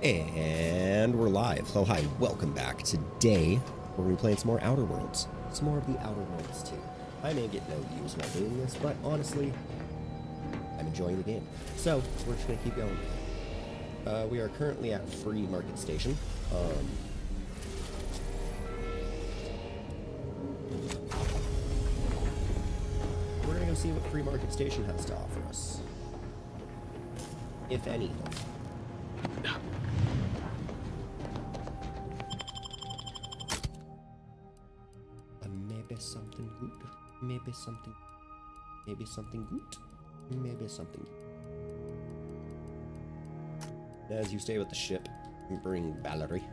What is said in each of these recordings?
And we're live. So hi, welcome back. Today, we're going to be playing some more Outer Worlds. Some more of the Outer Worlds too. I may get no views while doing this, but honestly, I'm enjoying the game. So, we're just going to keep going. We are currently at Free Market Station. We're going to go see what Free Market Station has to offer us. If anything. Maybe something good. Maybe something good. Maybe something. As you stay with the ship, bring Valerie.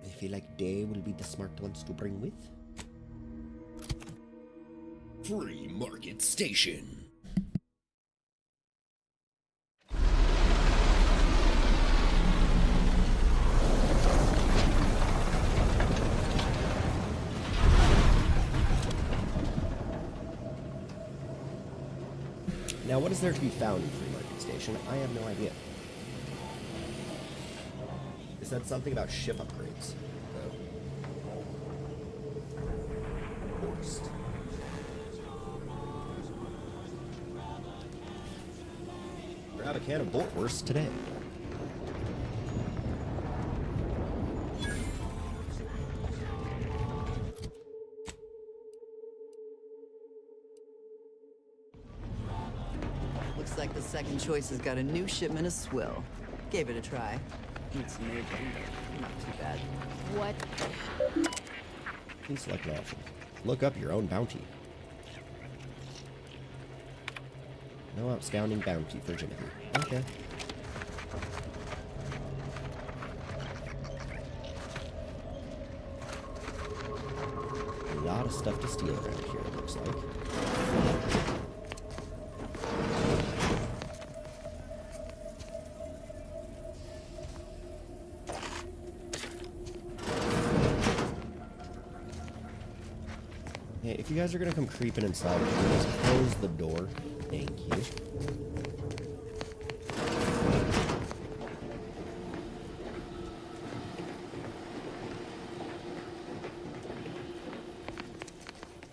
I feel like they will be the smart ones to bring with. Free Market Station. Now, what is there to be found in Free Market Station? I have no idea. It said something about ship upgrades. Forced. Grab a can of Bortwurst today. Looks like the second choice has got a new shipment of swill. Gave it a try. It's amazing, but not too bad. What? Please select an option. Look up your own bounty. No outstanding bounty for Jimothy. Okay. A lot of stuff to steal around here, it looks like. Hey, if you guys are gonna come creeping inside, just close the door. Thank you.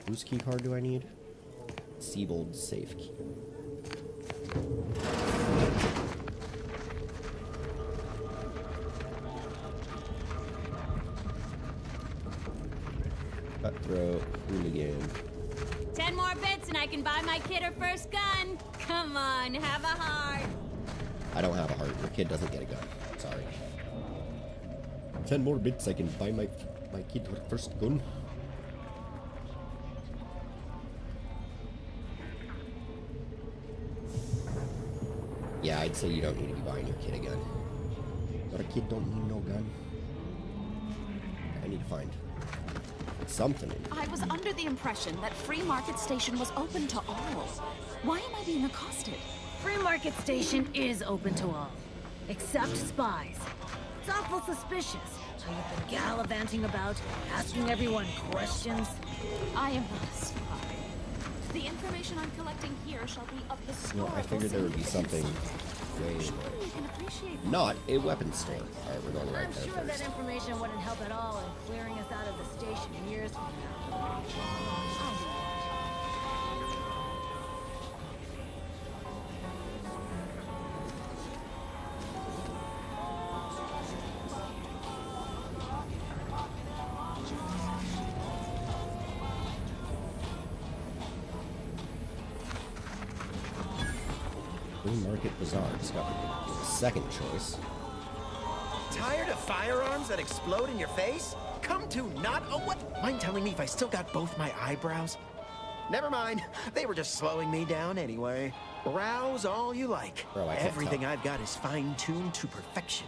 Whose key card do I need? Siebold's safe key. Cutthroat, hooligan. 10 more bits and I can buy my kid her first gun. Come on, have a heart. I don't have a heart. Your kid doesn't get a gun. Sorry. 10 more bits, I can buy my kid her first gun. Yeah, I'd say you don't need to be buying your kid a gun. But a kid don't need no gun. I need to find something. I was under the impression that Free Market Station was open to all. Why am I being accosted? Free Market Station is open to all, except spies. It's awful suspicious how you've been gallivanting about, asking everyone questions. I am not a spy. The information I'm collecting here shall be of No, I figured there would be something way Surely you can appreciate that. not a weapons store. Alright, we're going right I'm there sure first. that information wouldn't help at all in clearing us out of the station years from now. Free Market Bazaar discovered. The second choice. Tired of firearms that explode in your face? Come to not. Oh, what? Mind telling me if I still got both my eyebrows? Never mind. They were just slowing me down anyway. Rouse all you like. Bro, I can't Everything tell. I've got is fine-tuned to perfection.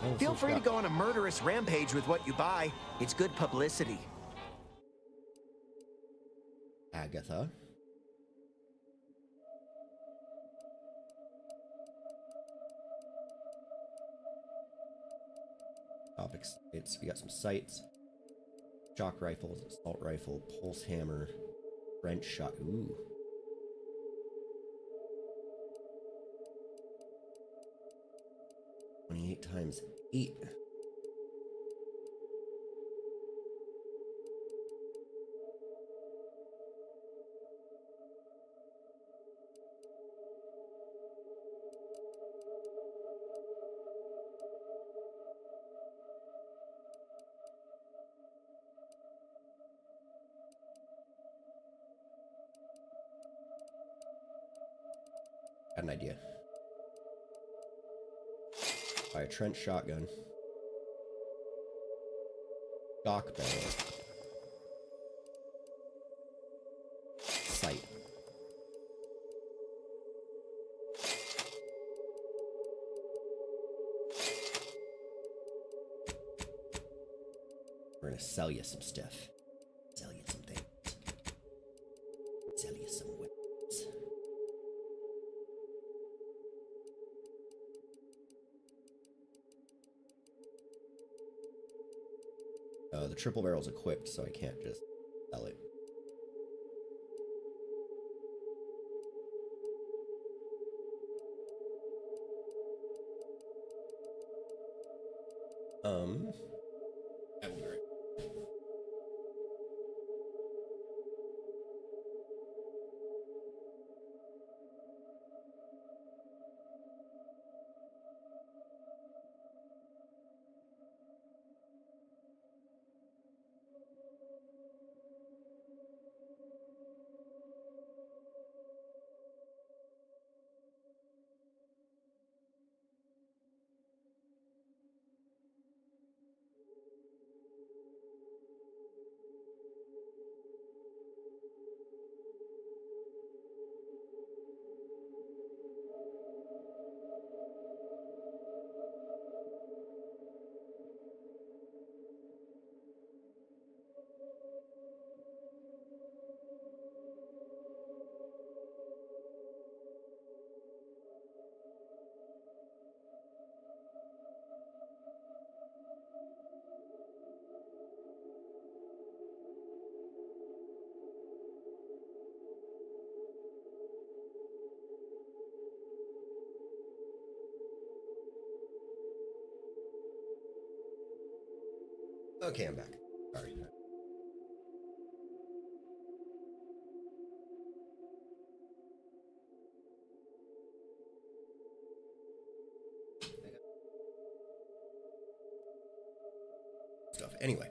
Oh, Feel so free to Scott. go on a murderous rampage with what you buy. It's good publicity. Agatha. topic sights. We got some sights. Shock rifles, assault rifle, pulse hammer, French shot. Ooh. Times 8. Got an idea. Buy a trench shotgun. Shock barrel. Sight. We're gonna sell you some stuff. Sell you some things. Sell you some weapons. The triple barrel's equipped, so I can't just sell it. I will be right. Okay, I'm back. Sorry. Stuff. Anyway.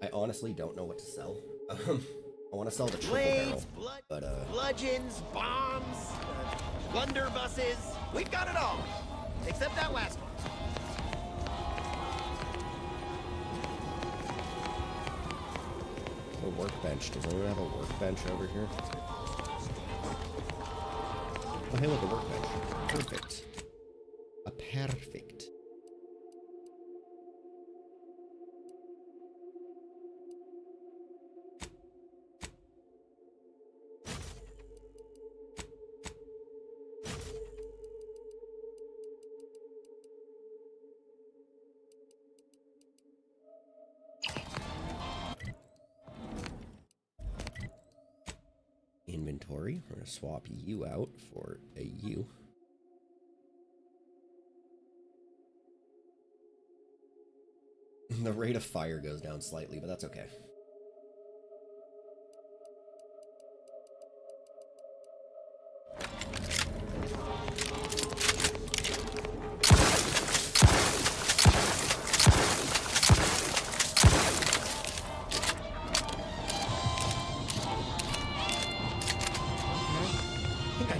I honestly don't know what to sell. I want to sell the triple barrel, but bludgeons, bombs, blunderbusses. We've got it all, except that last one. a workbench. Does anyone have a workbench over here? Oh, hey, look, a workbench. Perfect. A perfect. Inventory. We're going to swap you out for a U. The rate of fire goes down slightly, but that's okay.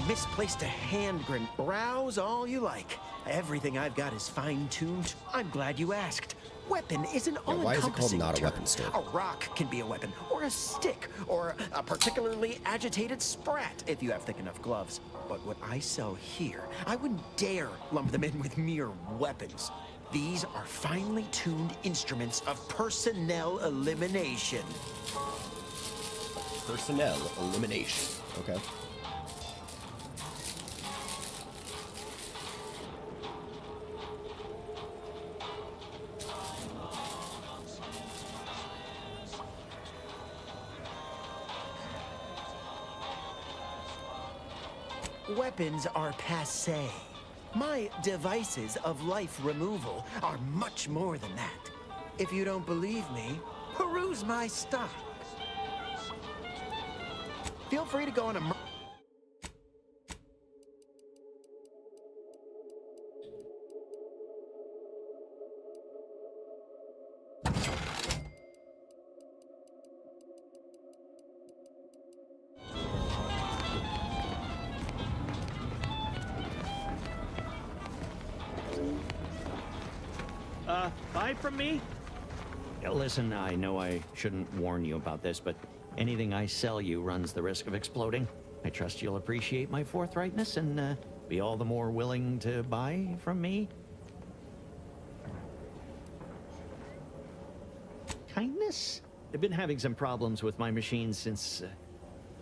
Misplaced a hand grenade. Browse all you like. Everything I've got is fine-tuned. I'm glad you asked. Weapon is an all-encompassing why is it called not a term. weapon store? A rock can be a weapon, or a stick, or a particularly agitated sprat if you have thick enough gloves. But what I sell here, I wouldn't dare lump them in with mere weapons. These are finely tuned instruments of personnel elimination. Personnel elimination. Okay. weapons are passé. My devices of life removal are much more than that. If you don't believe me, peruse my stock. Feel free to go on a... Buy from me? Yeah, listen, I know I shouldn't warn you about this, but anything I sell you runs the risk of exploding. I trust you'll appreciate my forthrightness and be all the more willing to buy from me. Kindness? I've been having some problems with my machines since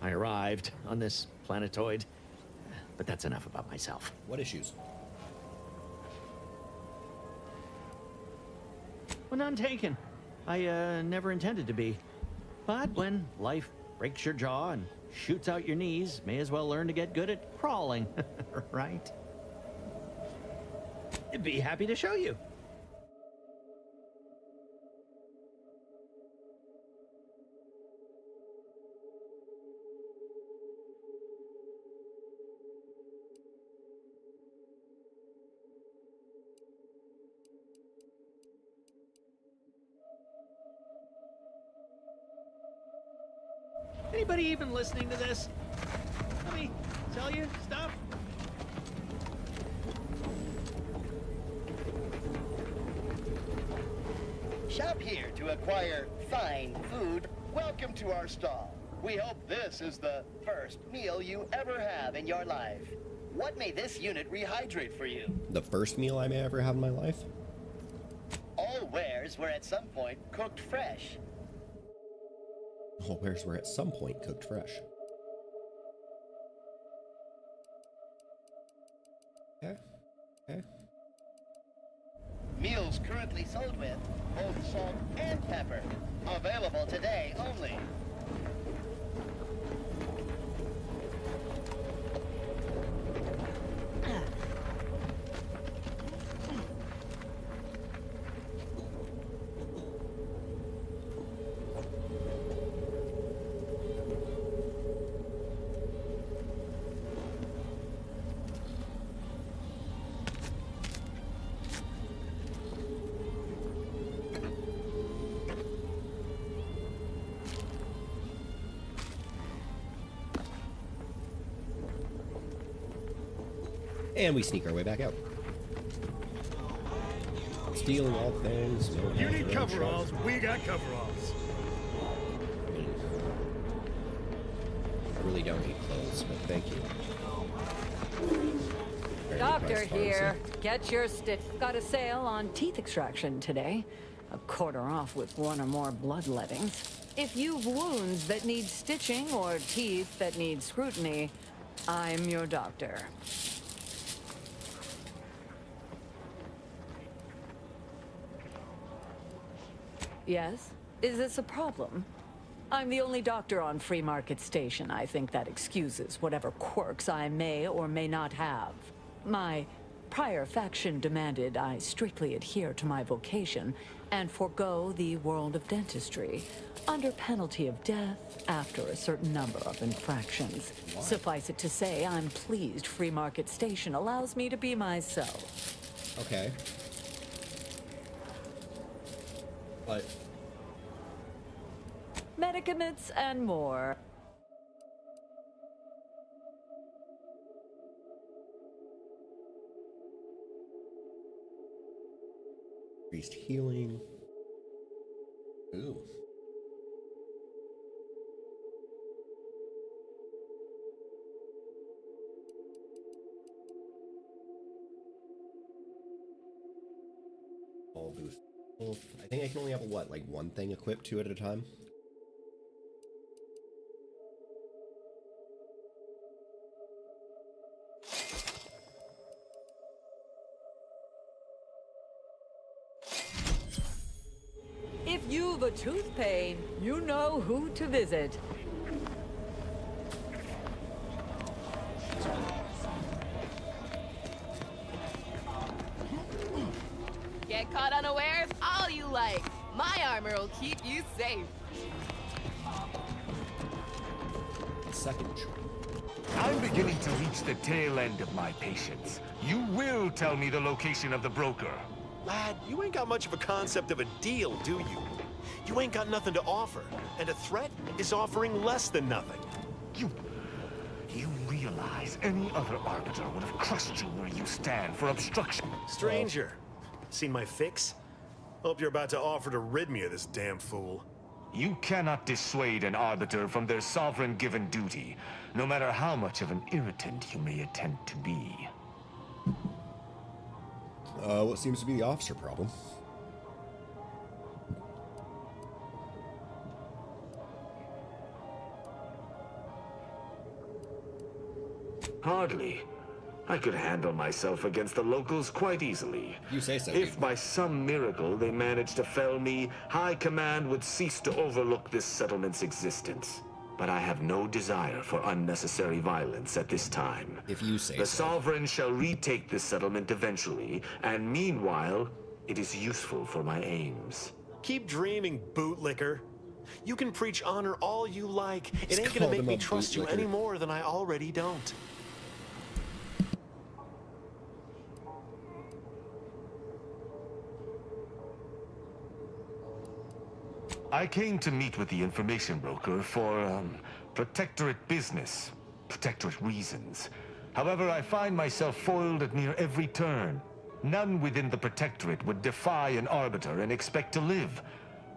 I arrived on this planetoid. But that's enough about myself. What issues? Well, none taken. I never intended to be. But when life breaks your jaw and shoots out your knees, may as well learn to get good at crawling, right? I'd be happy to show you. Anybody even listening to this? Let me sell you stuff. Shop here to acquire fine food. Welcome to our stall. We hope this is the first meal you ever have in your life. What may this unit rehydrate for you? The first meal I may ever have in my life? All wares were at some point cooked fresh. All wares were at some point cooked fresh. Okay. Okay. Meals currently sold with both salt and pepper. Available today only. And we sneak our way back out. Stealing all things. No You need bathroom, coveralls, we got coveralls. I mean, I really don't need clothes, but thank you. Very Doctor priced here. pharmacy. Get your stitch. Got a sale on teeth extraction today. A quarter off with one or more bloodlettings. If you've wounds that need stitching or teeth that need scrutiny, I'm your doctor. Yes? Is this a problem? I'm the only doctor on Free Market Station. I think that excuses whatever quirks I may or may not have. My prior faction demanded I strictly adhere to my vocation and forego the world of dentistry, under penalty of death after a certain number of infractions. Why? Suffice it to say, I'm pleased Free Market Station allows me to be myself. Okay. But Medicaments and more. increased healing. Ooh. All boost. Well, I think I can only have what, like one thing equipped to it at a time? If you've a tooth pain, you know who to visit. caught unawares all you like. My armor will keep you safe. Second choice. I'm beginning to reach the tail end of my patience. You will tell me the location of the broker. Lad, you ain't got much of a concept of a deal, do you? You ain't got nothing to offer, and a threat is offering less than nothing. You realize any other Arbiter would have crushed you where you stand for obstruction. Stranger, seen my fix? Hope you're about to offer to rid me of this damn fool. You cannot dissuade an Arbiter from their sovereign-given duty, no matter how much of an irritant you may attempt to be. What seems to be the officer problem? Hardly. I could handle myself against the locals quite easily. You say so. If by some miracle they managed to fell me, High Command would cease to overlook this settlement's existence. But I have no desire for unnecessary violence at this time. If you say the so. Sovereign shall retake this settlement eventually, and meanwhile, it is useful for my aims. Keep dreaming, bootlicker. You can preach honor all you like. It Just ain't gonna call make them me a trust you bootlicker. any more than I already don't. I came to meet with the information broker for, Protectorate business. Protectorate reasons. However, I find myself foiled at near every turn. None within the Protectorate would defy an Arbiter and expect to live.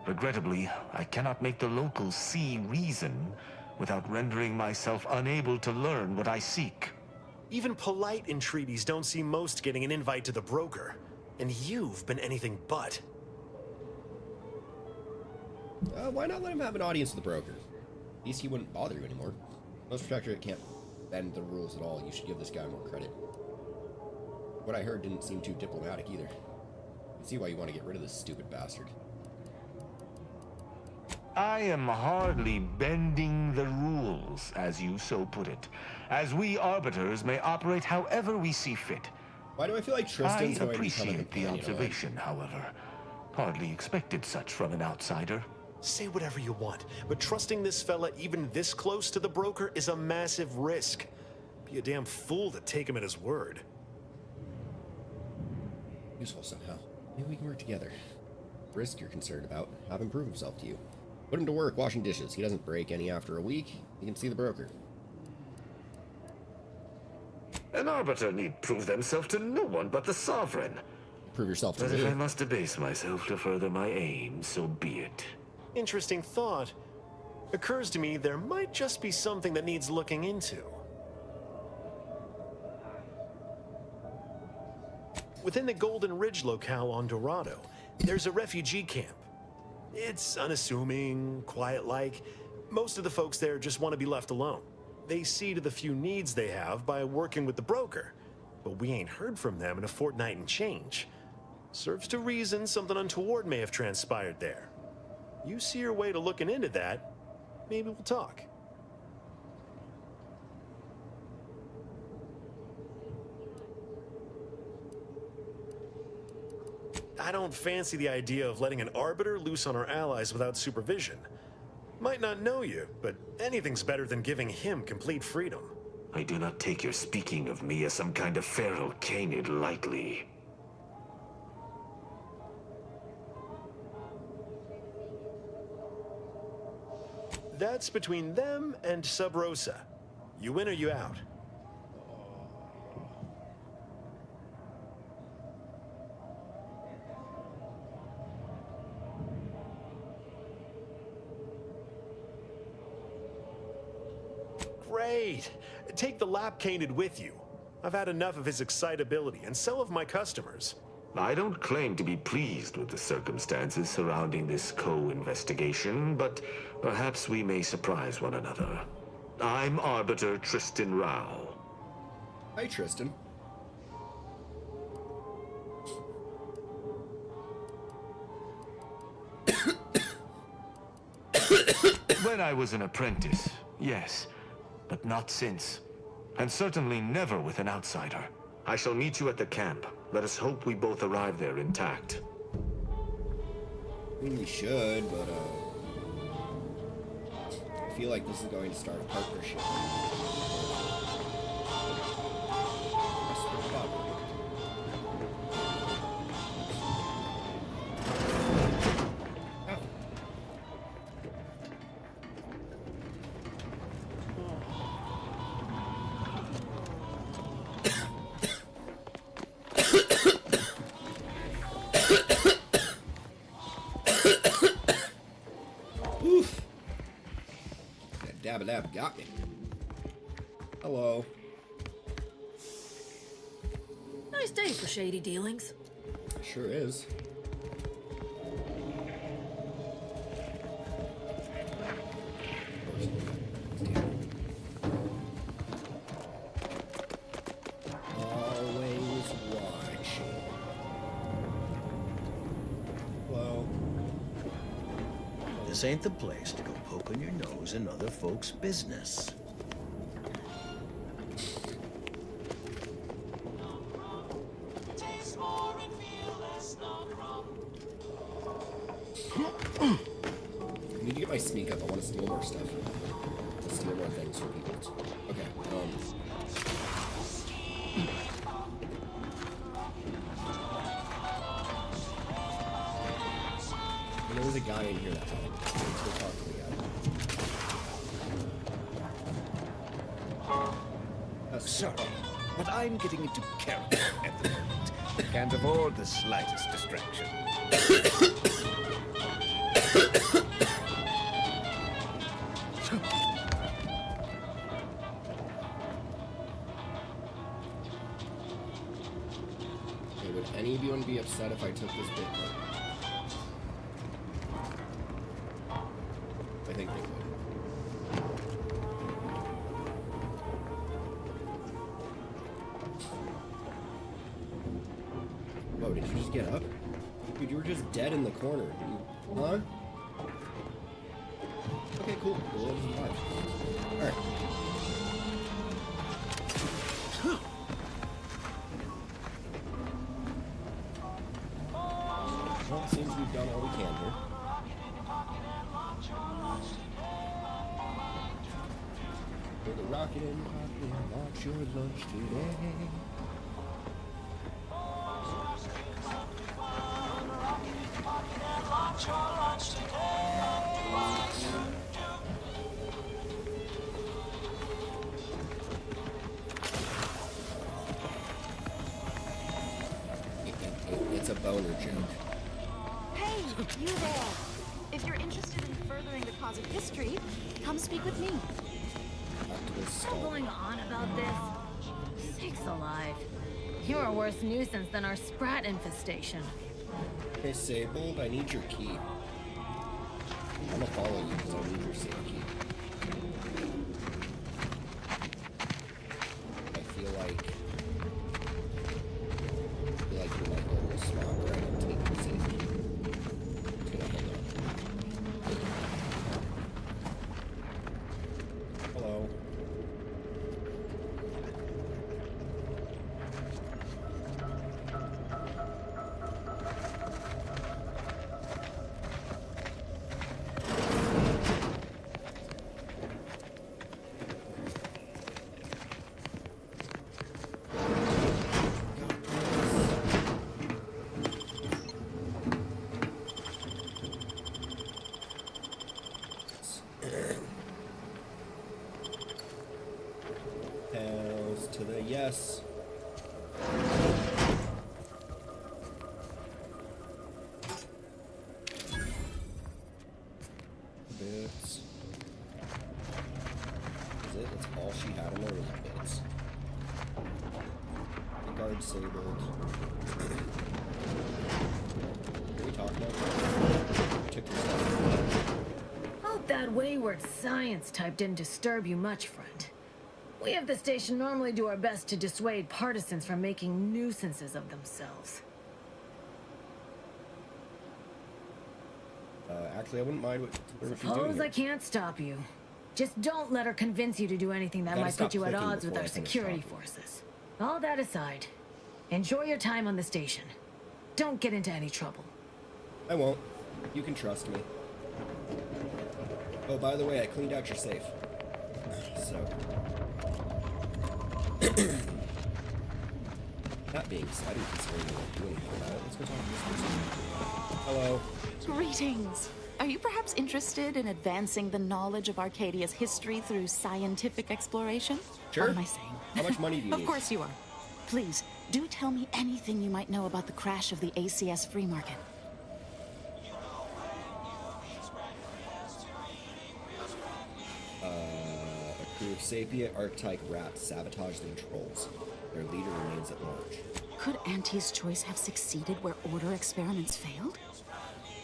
Regrettably, I cannot make the locals see reason without rendering myself unable to learn what I seek. Even polite entreaties don't see most getting an invite to the broker. And you've been anything but. Why not let him have an audience with the broker? At least he wouldn't bother you anymore. Most Protectorate can't bend the rules at all. You should give this guy more credit. What I heard didn't seem too diplomatic either. I can see why you want to get rid of this stupid bastard. I am hardly bending the rules, as you so put it, as we Arbiters may operate however we see fit. Why do I feel like Tristan's I going to become a appreciate the companion? observation, however. Hardly expected such from an outsider. Say whatever you want, but trusting this fella even this close to the broker is a massive risk. Be a damn fool to take him at his word. Useful somehow. Maybe we can work together. Risk you're concerned about. Have him prove himself to you. Put him to work washing dishes. He doesn't break any after a week. You can see the broker. An Arbiter need prove themselves to no one but the Sovereign. Prove yourself to But if me. I must debase myself to further my aim, so be it. Interesting thought. Occurs to me there might just be something that needs looking into. Within the Golden Ridge locale on Dorado, there's a refugee camp. It's unassuming, quiet-like. Most of the folks there just want to be left alone. They see to the few needs they have by working with the broker. But we ain't heard from them in a fortnight and change. Serves to reason something untoward may have transpired there. You see your way to looking into that, maybe we'll talk. I don't fancy the idea of letting an Arbiter loose on our allies without supervision. Might not know you, but anything's better than giving him complete freedom. I do not take your speaking of me as some kind of feral canid lightly. That's between them and Sub Rosa. You in or you out? Great! Take the Lapcanid with you. I've had enough of his excitability, and so have my customers. I don't claim to be pleased with the circumstances surrounding this co-investigation, but perhaps we may surprise one another. I'm Arbiter Tristan Rao. Hi, Tristan. When I was an apprentice, yes, but not since. And certainly never with an outsider. I shall meet you at the camp. Let us hope we both arrive there intact. I mean, we should, but I feel like this is going to start a partnership. Press the button. Oof. That dabba dab got me. Hello. Nice day for shady dealings. Sure is. Always watching. Hello. This ain't the place to go poking your nose in other folks' business. I need to get my sneak up. I want to steal more stuff. Steal more things from people. Okay. And there was a guy in here that time. Let's go talk to the guy. Sorry, but I'm getting into character at the moment. Can't afford the slightest distraction. Okay, would anyone be upset if I took this Bitcoin? I think they would. Whoa, did you just get up? Dude, you were just dead in the corner. Huh? Okay, cool. Cool. Alright. Well, it seems we've done all we can here. For the rocket and pocket, launch your lunch today. It's a boner joke. Hey, you there! If you're interested in furthering the cause of history, come speak with me. Still going on about this? Sakes alive. You're a worse nuisance than our sprat infestation. Hey, Sable, I need your key. I'm gonna follow you because I need your safe key. I feel like you're like a little smart, right? I'm taking the safe key. It's gonna hold up. Hello. Hells to the yes. Bits. Is it? That's all she had in there was bits. The guard disabled. Can we talk about that? Took your stuff. Hope that wayward science type didn't disturb you much, friend. We of the station normally do our best to dissuade partisans from making nuisances of themselves. Actually, I wouldn't mind what she's doing. Suppose here. I can't stop you. Just don't let her convince you to do anything that Gotta might stop put you at clicking odds with before our I finish security talking. forces. All that aside, enjoy your time on the station. Don't get into any trouble. I won't. You can trust me. Oh, by the way, I cleaned out your safe. So... That being said, considering we won't do anything about it, let's go talk to this person. Hello. Greetings. Are you perhaps interested in advancing the knowledge of Arcadia's history through scientific exploration? Sure. What am I saying? How much money do you need? Of course you are. Please, do tell me anything you might know about the crash of the ACS Free Market. A crew of sapient Arctic rats sabotaged the controls. Their leader remains at large. Could Auntie's choice have succeeded where order experiments failed?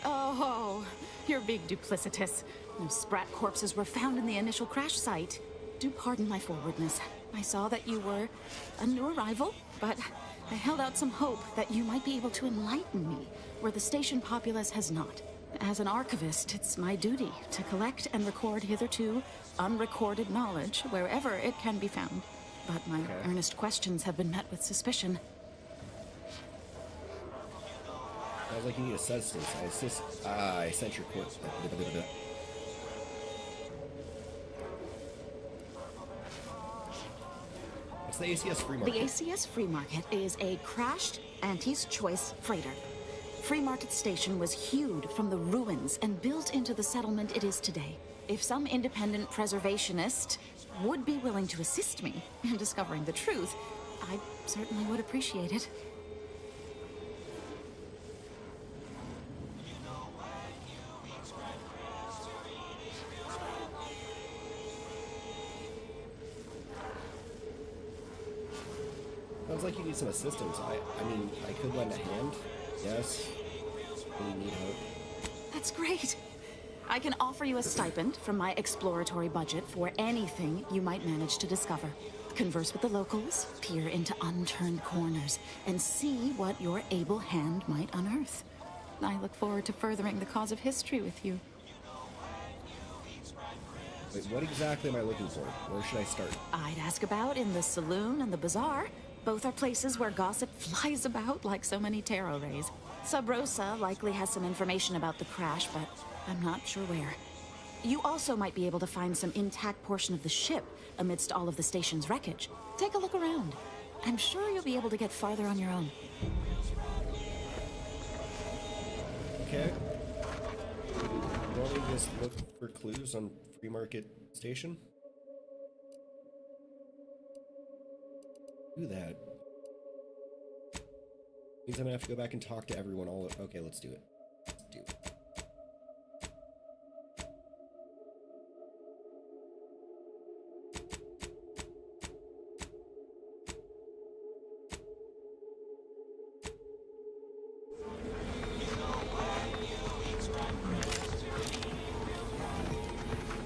Oh, you're being duplicitous. No sprat corpses were found in the initial crash site. Do pardon my forwardness. I saw that you were a new arrival, but I held out some hope that you might be able to enlighten me where the station populace has not. As an archivist, it's my duty to collect and record hitherto unrecorded knowledge wherever it can be found. But my earnest questions have been met with suspicion. Sounds like you need assistance. I sent your course. What's the ACS Free Market? The ACS Free Market is a crashed Auntie's Choice freighter. Free Market Station was hewed from the ruins and built into the settlement it is today. If some independent preservationist would be willing to assist me in discovering the truth, I certainly would appreciate it. Sounds like you need some assistance. I mean, I could lend a hand. Yes. You need help. That's great. I can offer you a stipend from my exploratory budget for anything you might manage to discover. Converse with the locals, peer into unturned corners, and see what your able hand might unearth. I look forward to furthering the cause of history with you. Wait, what exactly am I looking for? Where should I start? I'd ask about in the saloon and the bazaar. Both are places where gossip flies about like so many tarot rays. Sub Rosa likely has some information about the crash, but I'm not sure where. You also might be able to find some intact portion of the ship amidst all of the station's wreckage. Take a look around. I'm sure you'll be able to get farther on your own. Okay. You want me to just look for clues on Free Market Station? Do that. Means I'm gonna have to go back and talk to everyone all... Okay, let's do it. Let's do it.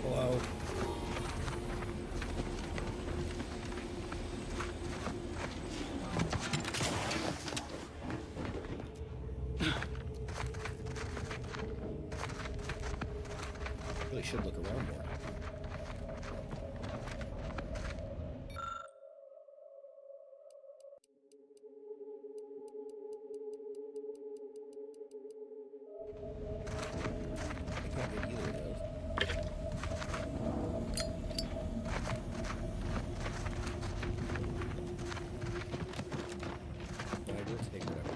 Hello. Really should look around more. I can't get either of those. But I will take whatever.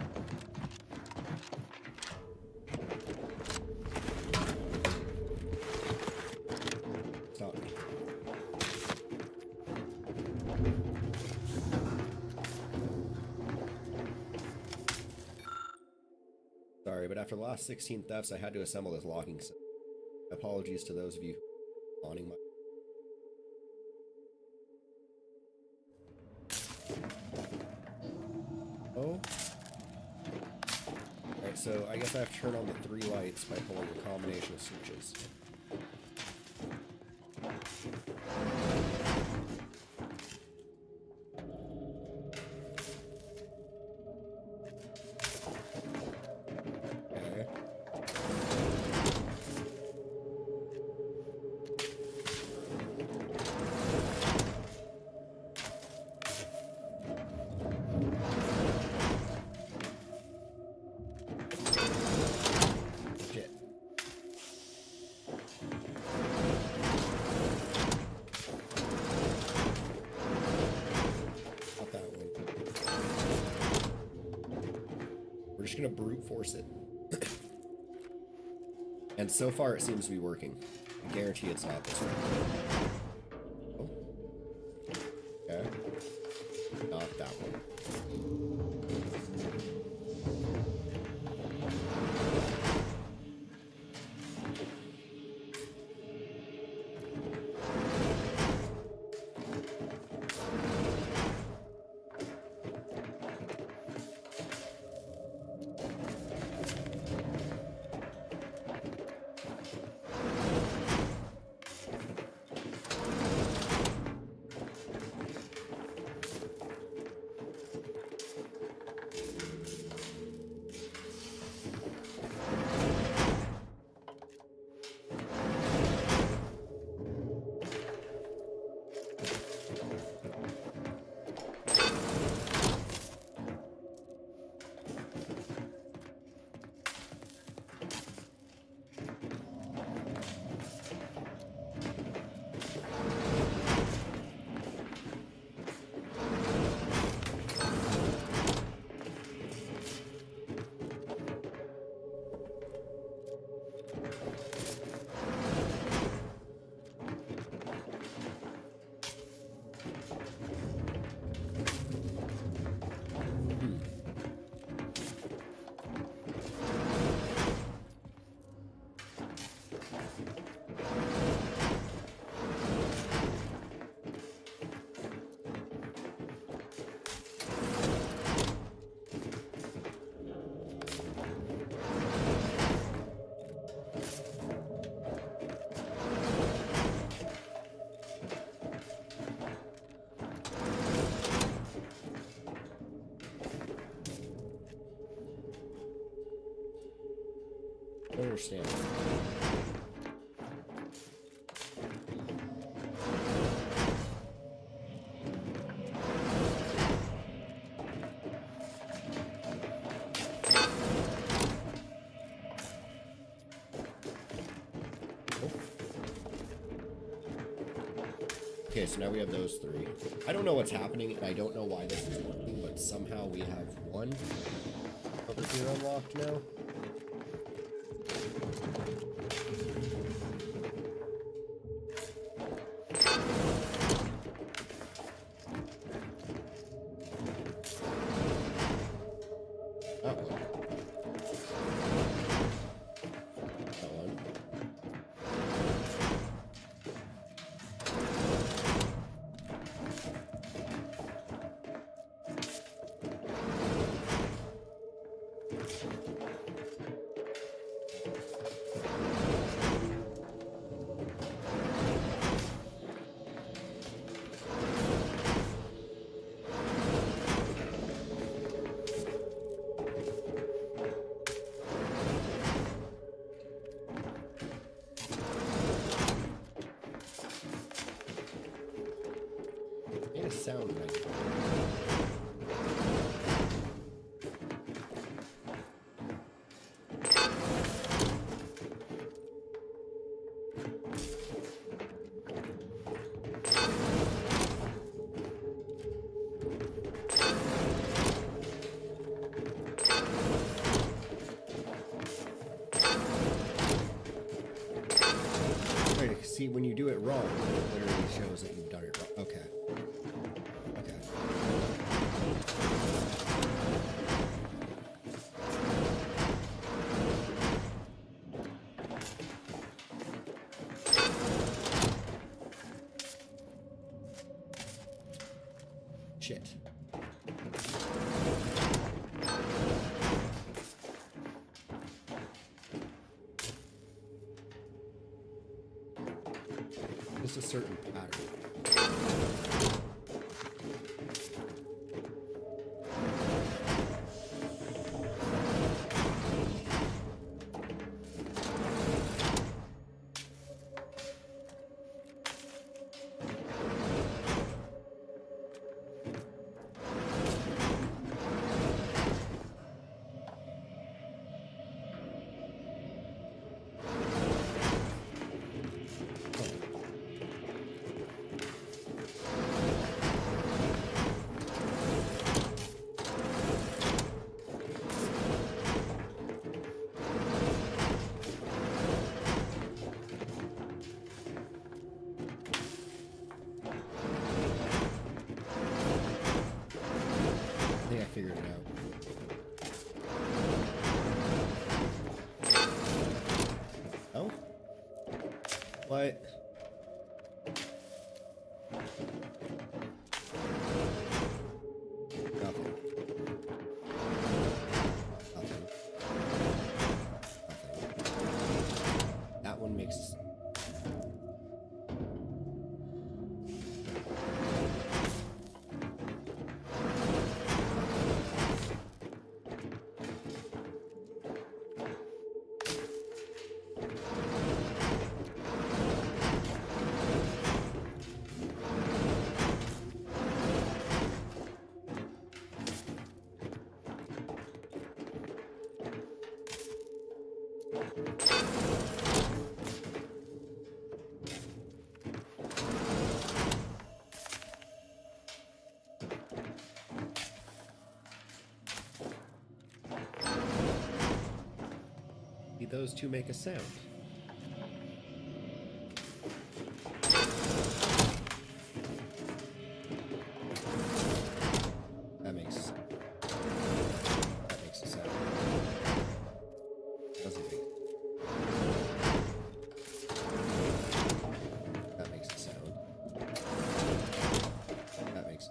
Stop me. Sorry, but after the last 16 thefts, I had to assemble this locking system. Apologies to those of you wanting my... Oh. Alright, so I guess I have to turn on the 3 lights by pulling a combination of switches. Okay. Shit. just gonna brute force it. And so far it seems to be working. I guarantee it's not this one. Oh. Okay. Not that one. I don't understand. Okay, so now we have those three. I don't know what's happening, and I don't know why this is working, but somehow we have one over here unlocked now. Sound right. Wait, see, when you do it wrong, it literally shows that you've done it wrong. Okay. Shit. There's a certain pattern. What? Nothing. Nothing. Nothing. That one makes... Those two make a sound. That makes a sound. Doesn't make. That makes a sound. That makes.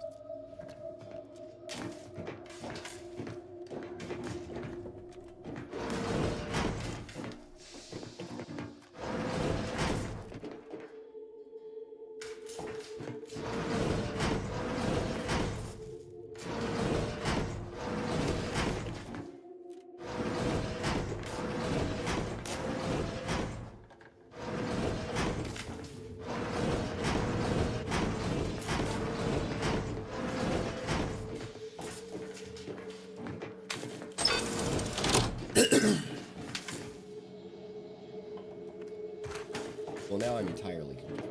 Well, now I'm entirely confused.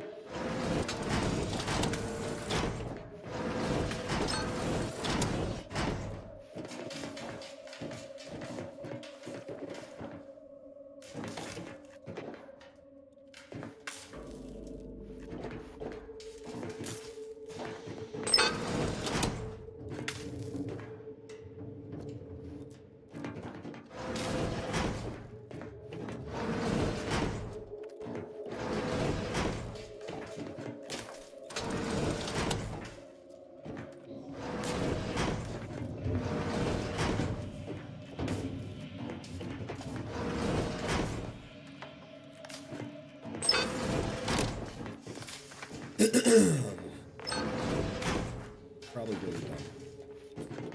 Probably really dumb.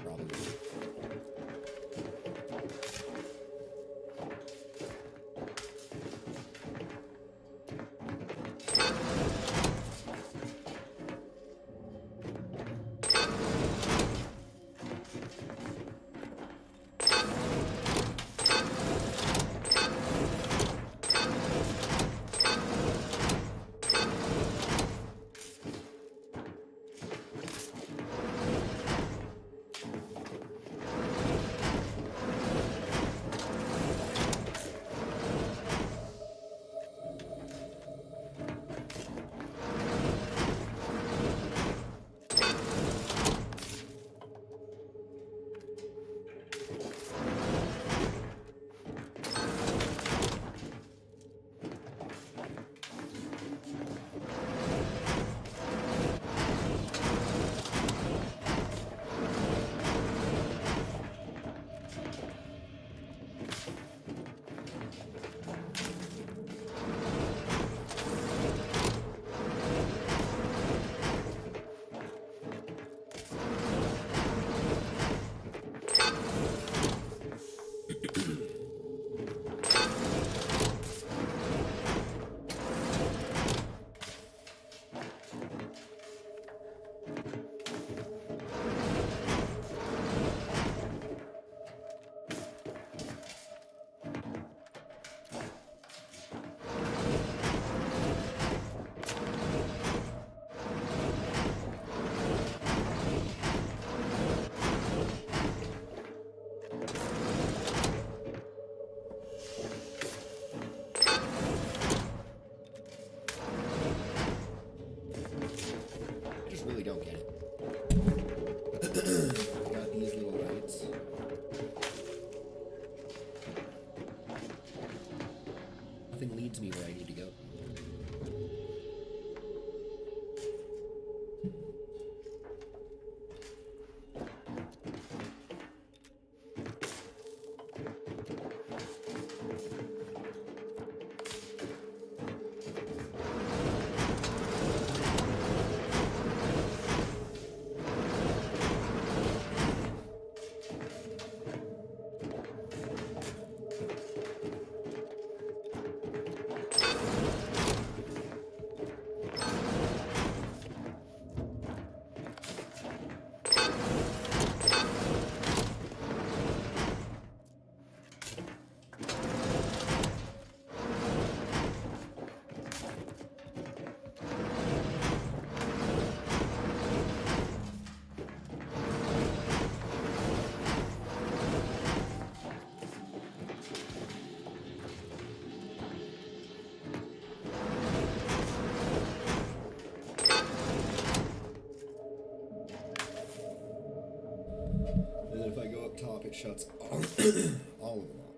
Probably. And then if I go up top, it shuts all, all of them off.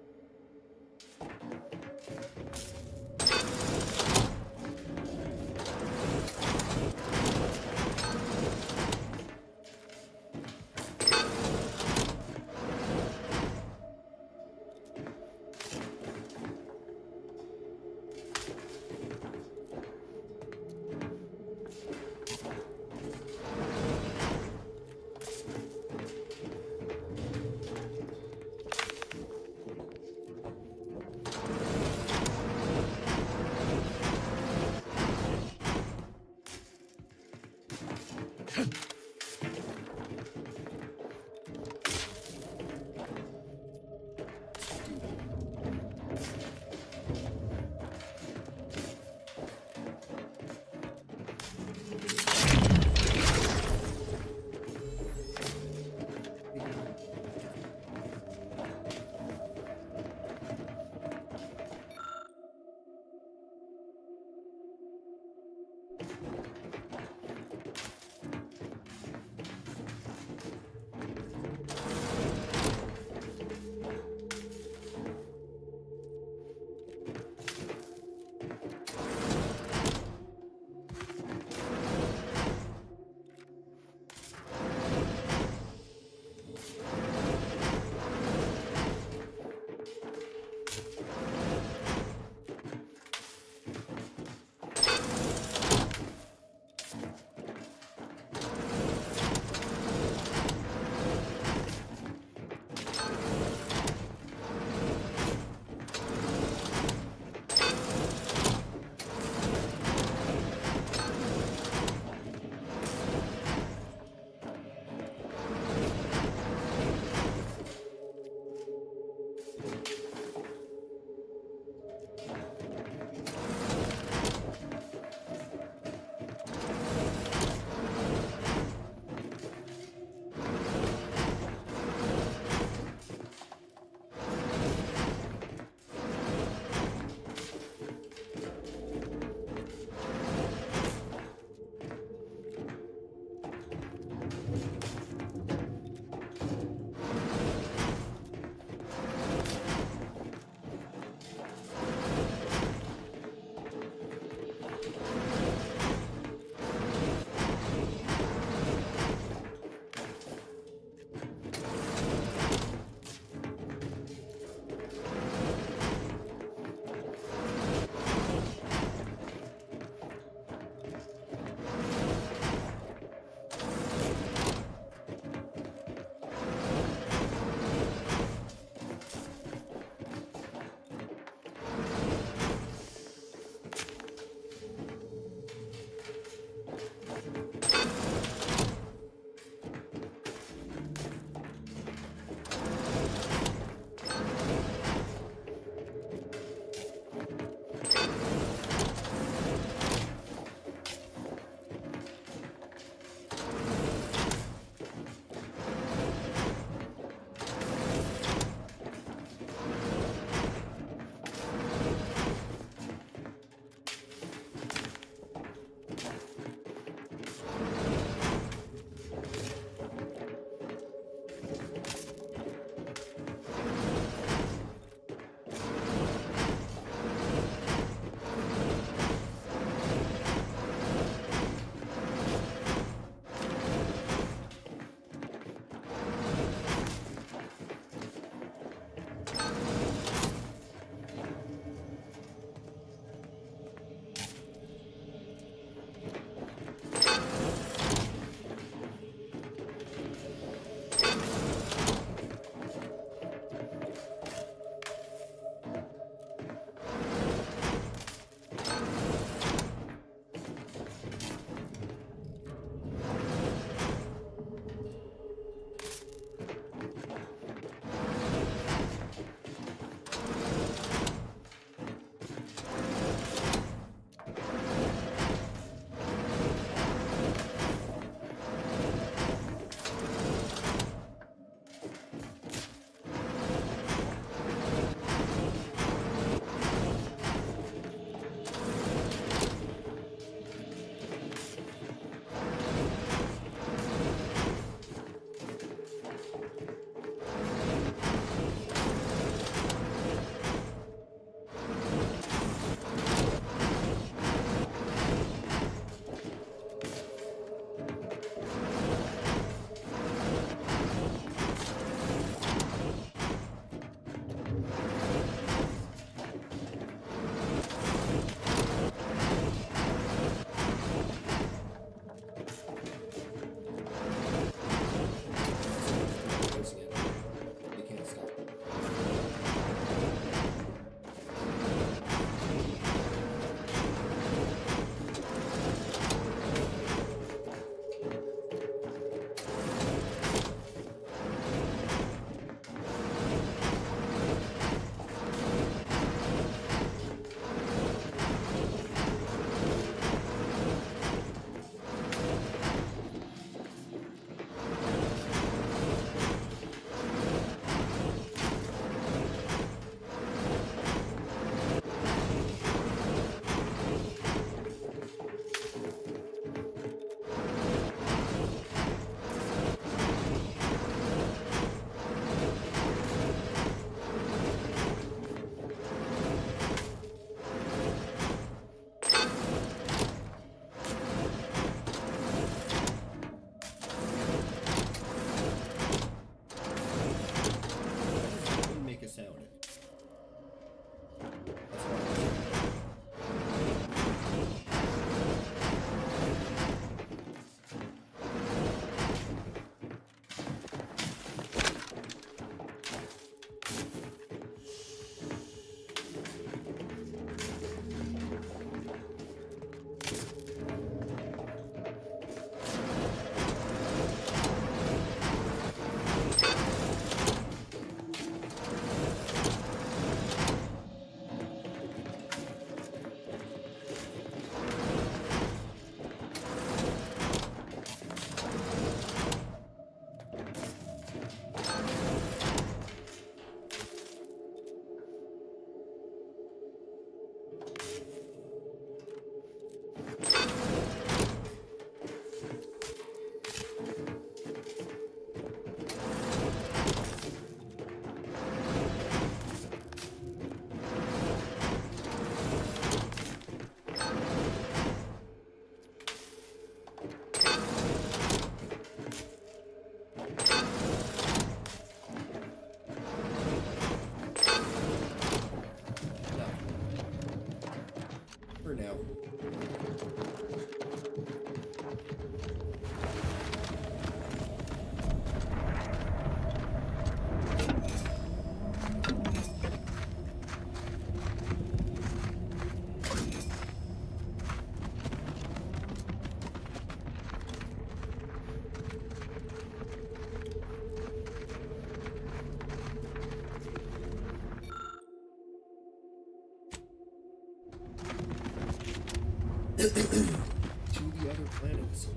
to the other planets.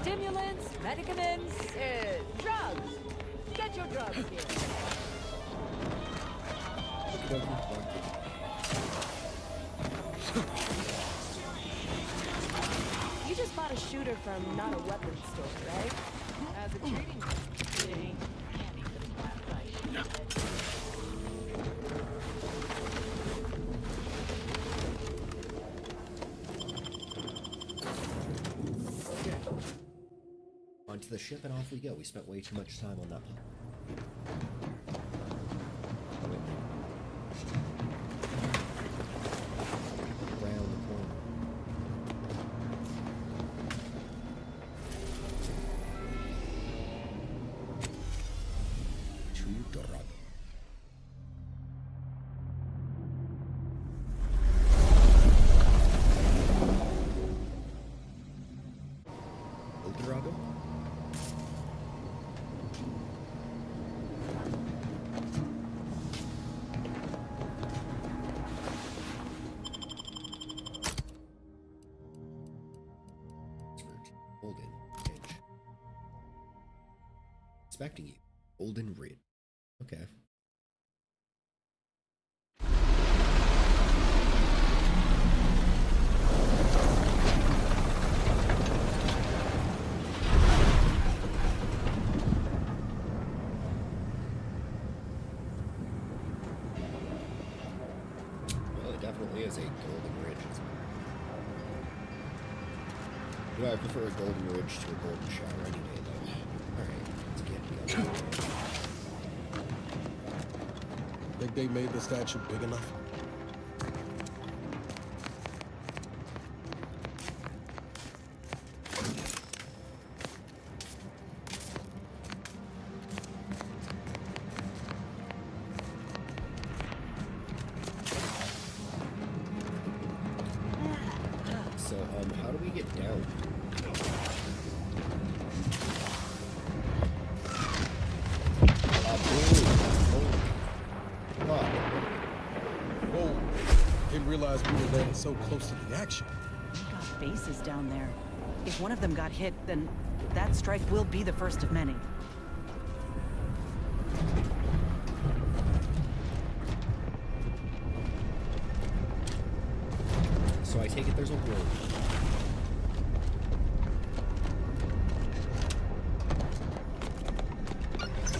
Stimulants, medicaments, drugs. Get your drugs here. You just bought a shooter from not a weapons store, right? How's it treating you? It ain't candy for the last night. Onto the ship and off we go. We spent way too much time on that puzzle. Around the corner. To Dorado. El Dorado? Golden Ridge. Expecting you. Golden Ridge. Okay. Well, it definitely is a golden ridge. You know, I prefer a golden ridge to a golden shower any day, though. Alright, let's get the other way. Think they made the statue big enough? So, how do we get down? Whoa. Didn't realize we were landing so close to the action. We've got bases down there. If one of them got hit, then that strike will be the first of many. So I take it there's a road.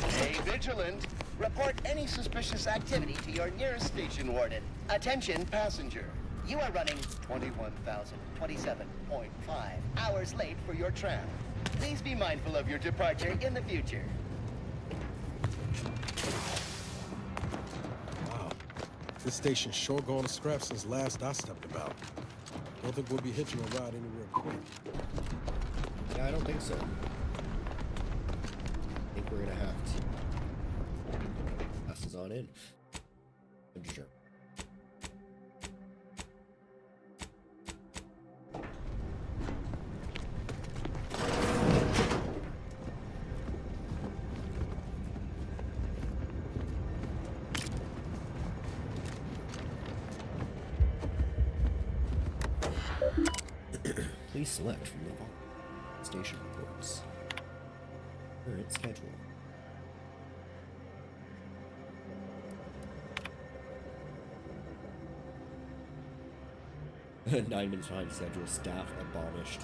Stay vigilant. Report any suspicious activity to your nearest station warden. Attention, passenger. You are running 21,027.5 hours late for your tram. Please be mindful of your departure in the future. Wow. This station's sure gone to scrap since last I stepped about. Don't think we'll be hitching a ride anywhere quick. Yeah, I don't think so. I think we're gonna have to pass us on in. I'm sure. Please select from the station reports. Current schedule. Nine minutes behind schedule. Staff abolished.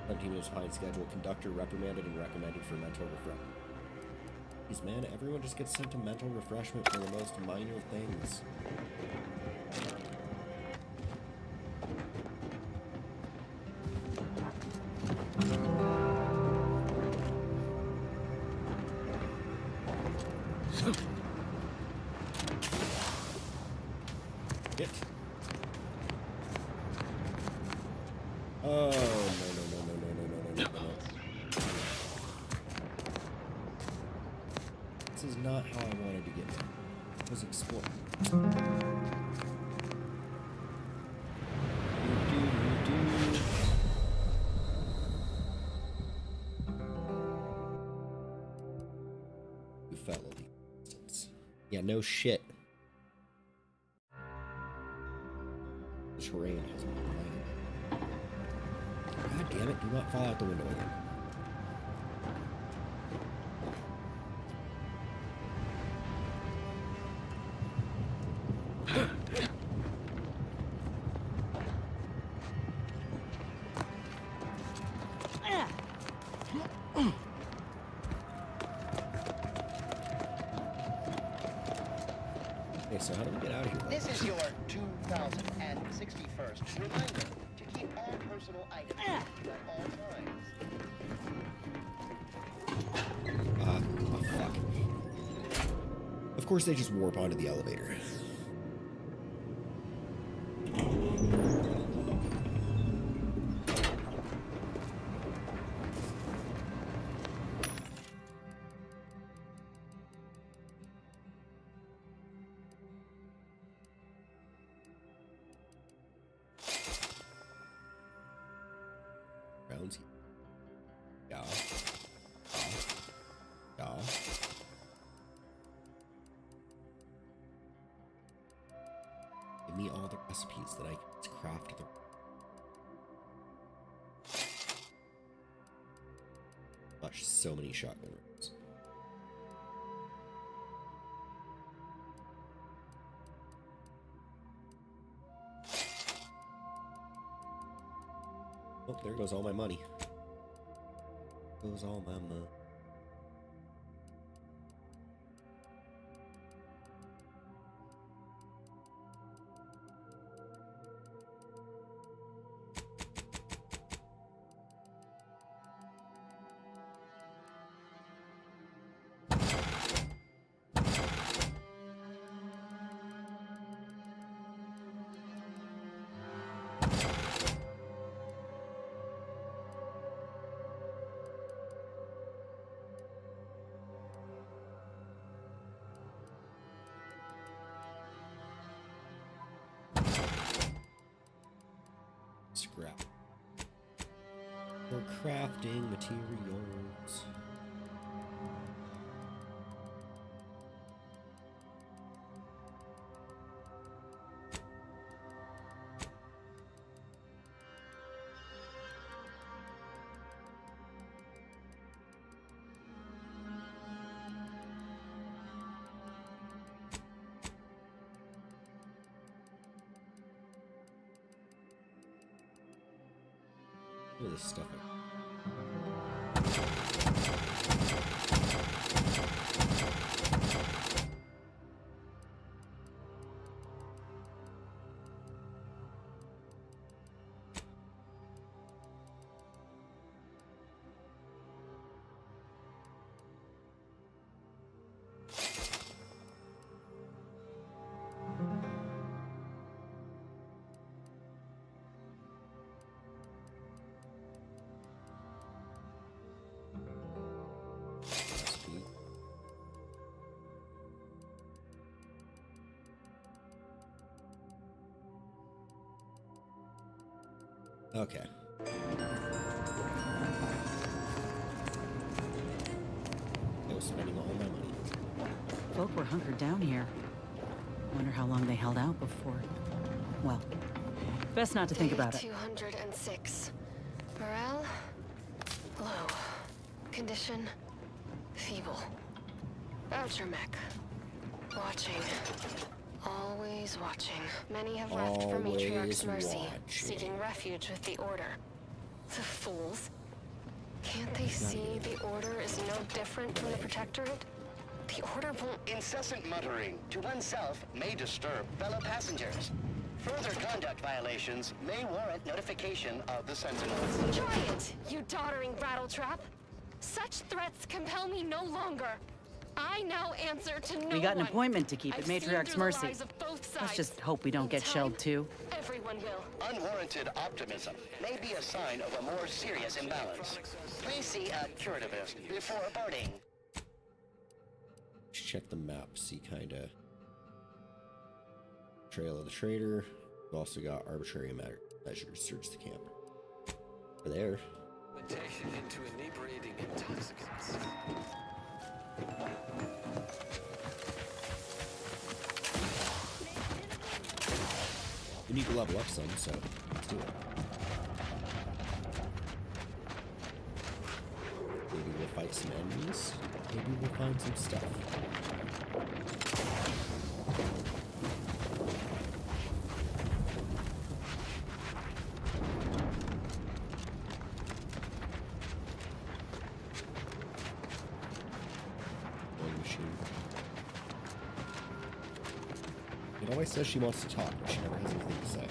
17 minutes behind schedule. Conductor reprimanded and recommended for mental refreshment. Jeez, man, everyone just gets sent to mental refreshment for the most minor things. Oh, no. This is not how I wanted to get there. It was explore. You fell the distance. Yeah, no shit. The terrain has been playing. God damn it, do not fall out the window again. Okay, so how do we get out of here? This is your 2061st reminder to keep all personal items at all times. Oh fuck. Of course they just warp onto the elevator. Rounds here. Yeah. Yeah. Give me all the recipes that I can craft the. Gosh, so many shotgun rounds. Oh, there goes all my money. Goes all my money. Scrap. For crafting materials. Look at this stuff. Okay. I was spending all my money. Folk were hunkered down here. Wonder how long they held out before. Well, best not to think about it. 206. Morale? Low. Condition? Feeble. Voucher mech. Watching. Always watching. Many have left for Matriarch's mercy, seeking refuge with the Order. The fools. Can't they see the Order is no different from the Protectorate? The Order won't... Incessant muttering to oneself may disturb fellow passengers. Further conduct violations may warrant notification of the Sentinels. Try it, you doddering rattletrap. Such threats compel me no longer. I now answer to no We got an one. appointment to keep at I've seen Matriarch's through the mercy. lies of both Let's sides. just hope we don't In get time, shelled too. Everyone will. Unwarranted optimism may be a sign of a more serious imbalance. Please see a curativist before aborting. Check the map, see kinda. Trail of the Trader. We've also got arbitrary measures. Search the camp. Over there. Into inebriating intoxicants. We need to level up some, so let's do it. Maybe we'll fight some enemies. Maybe we'll find some stuff. It always says she wants to talk, but she never has anything to say.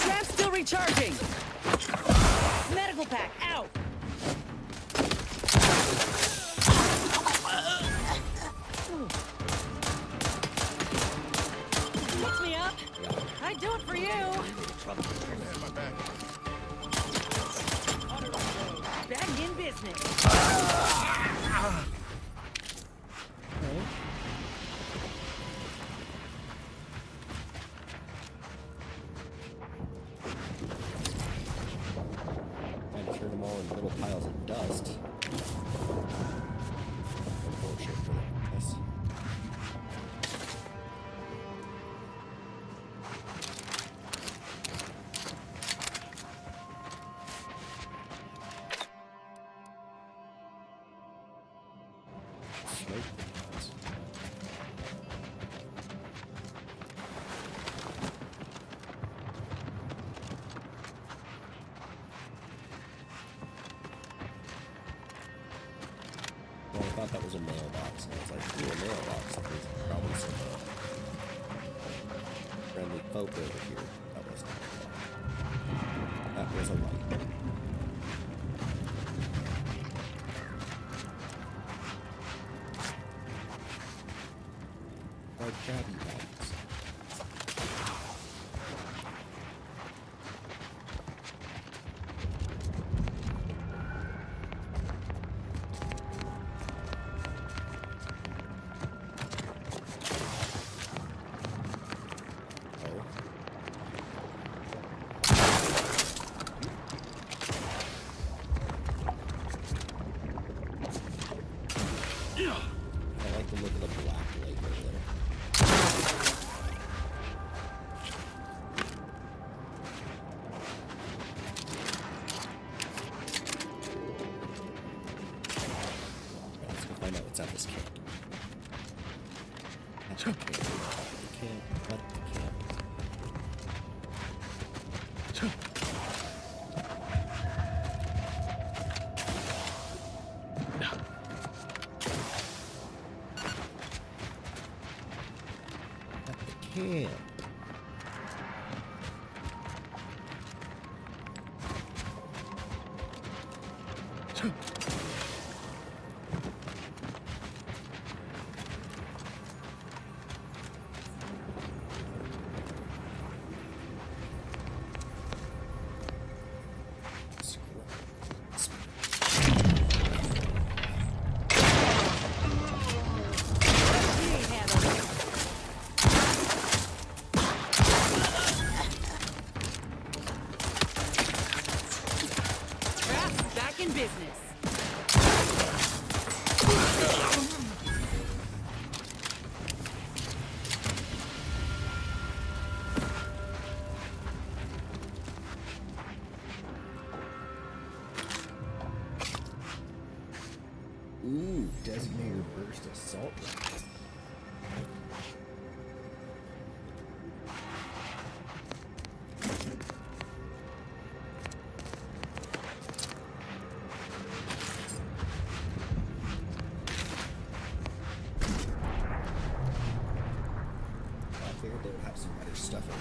Trap's still recharging. Medical pack out. Fix me up. I'd do it for you. Back in business. Trying to turn them all into little piles of dust. Bullshit for this. Smoke grenades. Well, I thought that was a mailbox, and I was like, ooh, a mailbox. There's probably some friendly folk over here. That wasn't. That was a light. Or jabby bags. I like the look of the black lake over there. Let's go find out what's at this camp. At the camp. At the camp. Camp. Trap's back in business. designated burst assault rifle. I figured they would have some better stuff in it.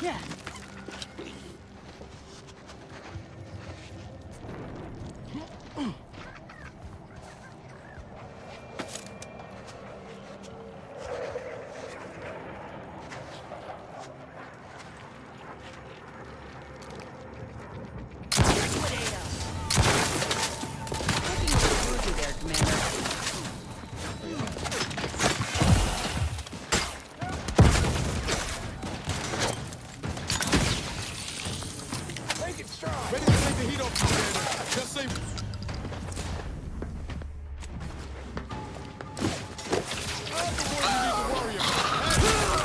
Yeah. Ready to take the heat off, Commander. Just say...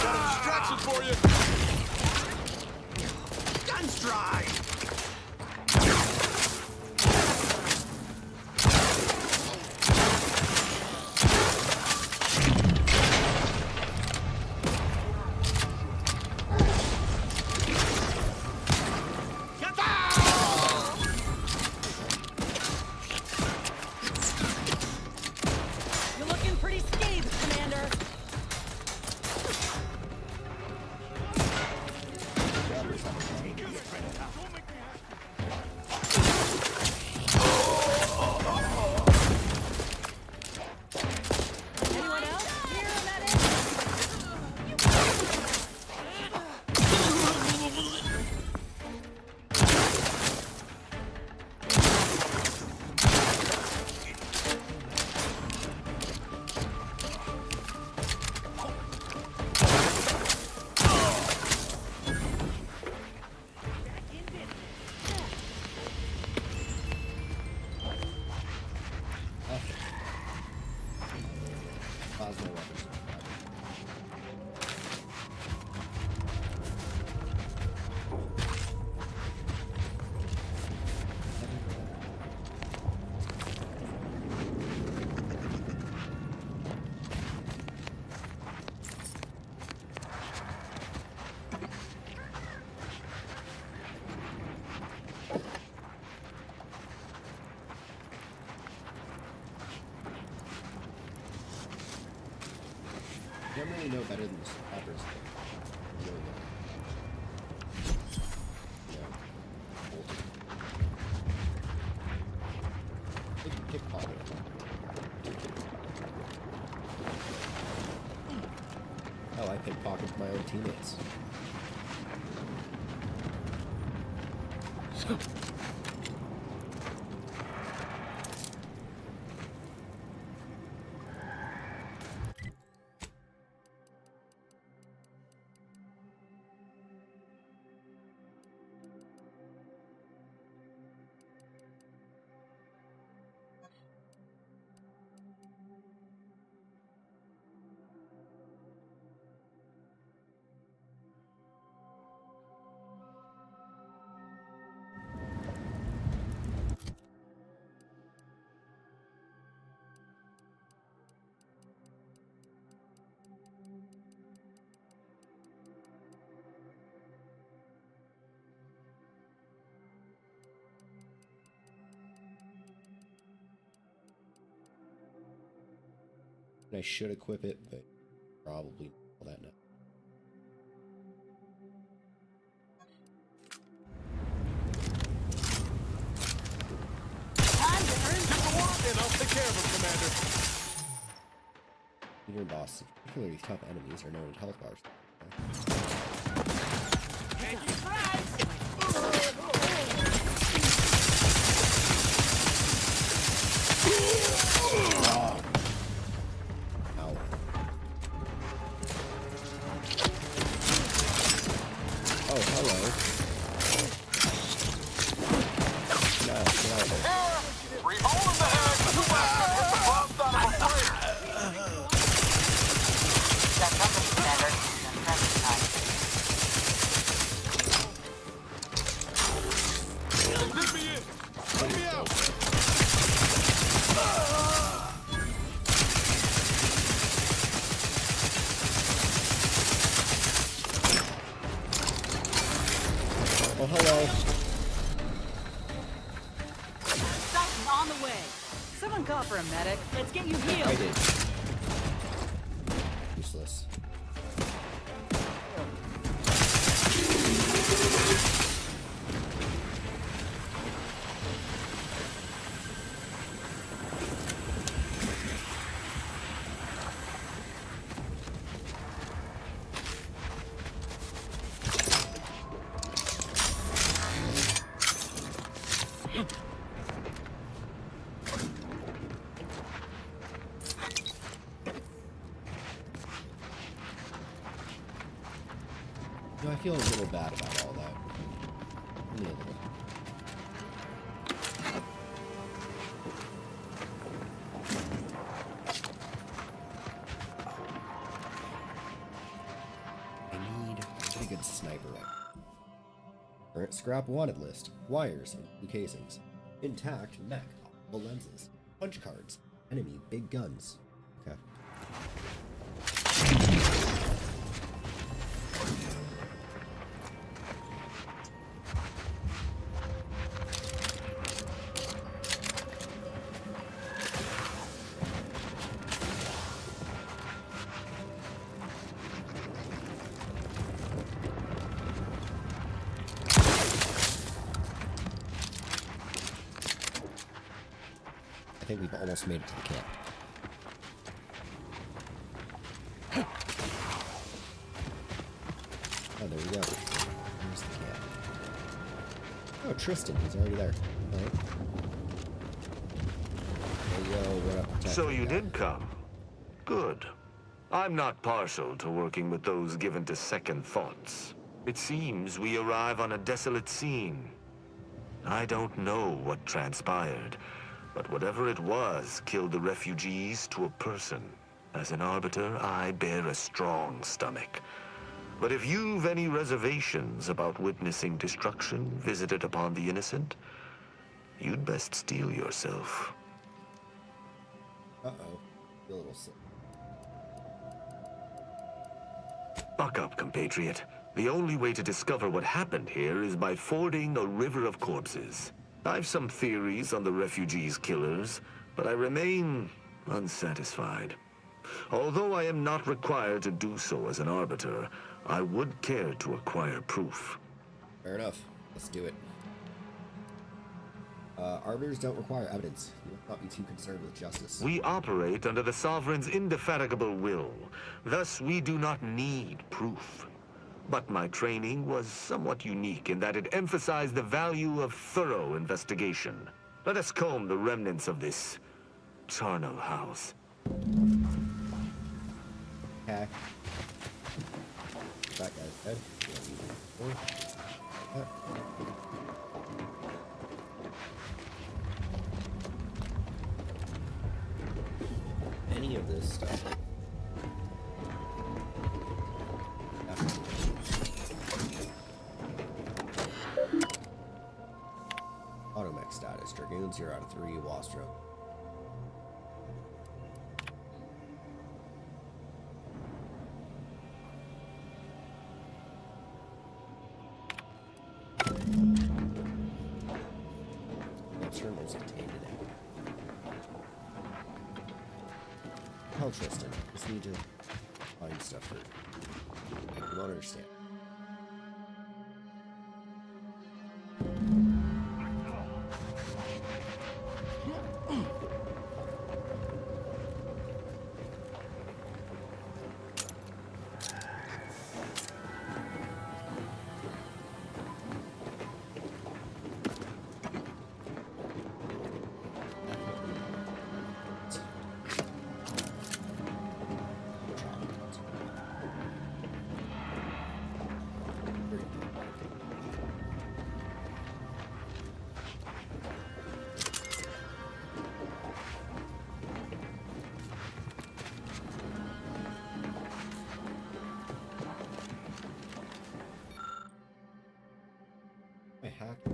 Got a distraction for you. Guns dry! You're looking pretty scathed, Commander. Anyone else? Here, Plasma weapons. I don't really know better than the peppers. Really good. Pickpocket. Oh, I pickpocketed my own teammates. I should equip it, but probably all that now. Time to earn the war, and I'll take care of him, Commander. Your boss, particularly tough enemies, are known as health bars. Ow. Oh, hello. No, get out of there. Revolve the head! Hit the bombs out of a flare! Got company, Commander. Transit time. Let me in! Let me out! Oh, hello. Something on the way. Someone call for a medic. Let's get you healed. I did. Useless. You know, I feel a little bad about all that. Only a little. I need a pretty good sniper rifle. Current scrap wanted list. Wires and blue casings. Intact mech. Optical lenses. Punch cards. Enemy big guns. Okay. I think we've almost made it to the camp. Oh, there we go. Here's the camp. Oh, Tristan, he's already there. Alright. Hey, yo, what up, Detective? So you did come. Good. I'm not partial to working with those given to second thoughts. It seems we arrive on a desolate scene. I don't know what transpired, but whatever it was killed the refugees to a person. As an Arbiter, I bear a strong stomach. But if you've any reservations about witnessing destruction visited upon the innocent, you'd best steel yourself. Uh-oh. Feel a little sick. Buck up, compatriot. The only way to discover what happened here is by fording a river of corpses. I've some theories on the refugees' killers, but I remain unsatisfied. Although I am not required to do so as an Arbiter, I would care to acquire proof. Fair enough. Let's do it. Arbiters don't require evidence. You must not be too concerned with justice. We operate under the Sovereign's indefatigable will. Thus, we do not need proof. But my training was somewhat unique in that it emphasized the value of thorough investigation. Let us comb the remnants of this charnel house. Okay. That guy's dead. Any of this stuff. Automech status. Dragoon 0 out of 3. Wastro. Terminals contained in it. tell Tristan. Just need to find stuff for. I don't understand. I hacked.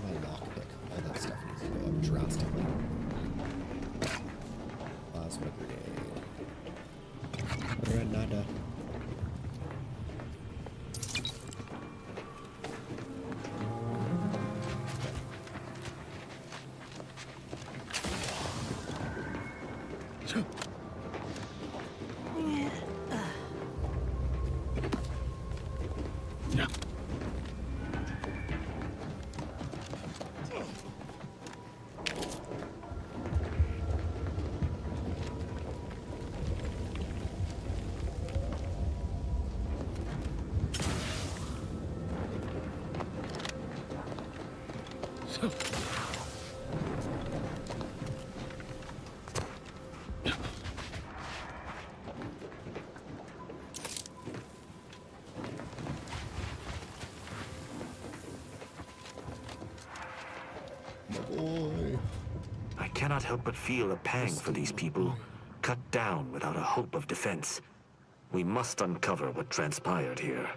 My lockpick. All that stuff needs to go up drastically. Plasma grenade. Granada. Boy. I cannot help but feel a pang for these people, cut down without a hope of defense. We must uncover what transpired here.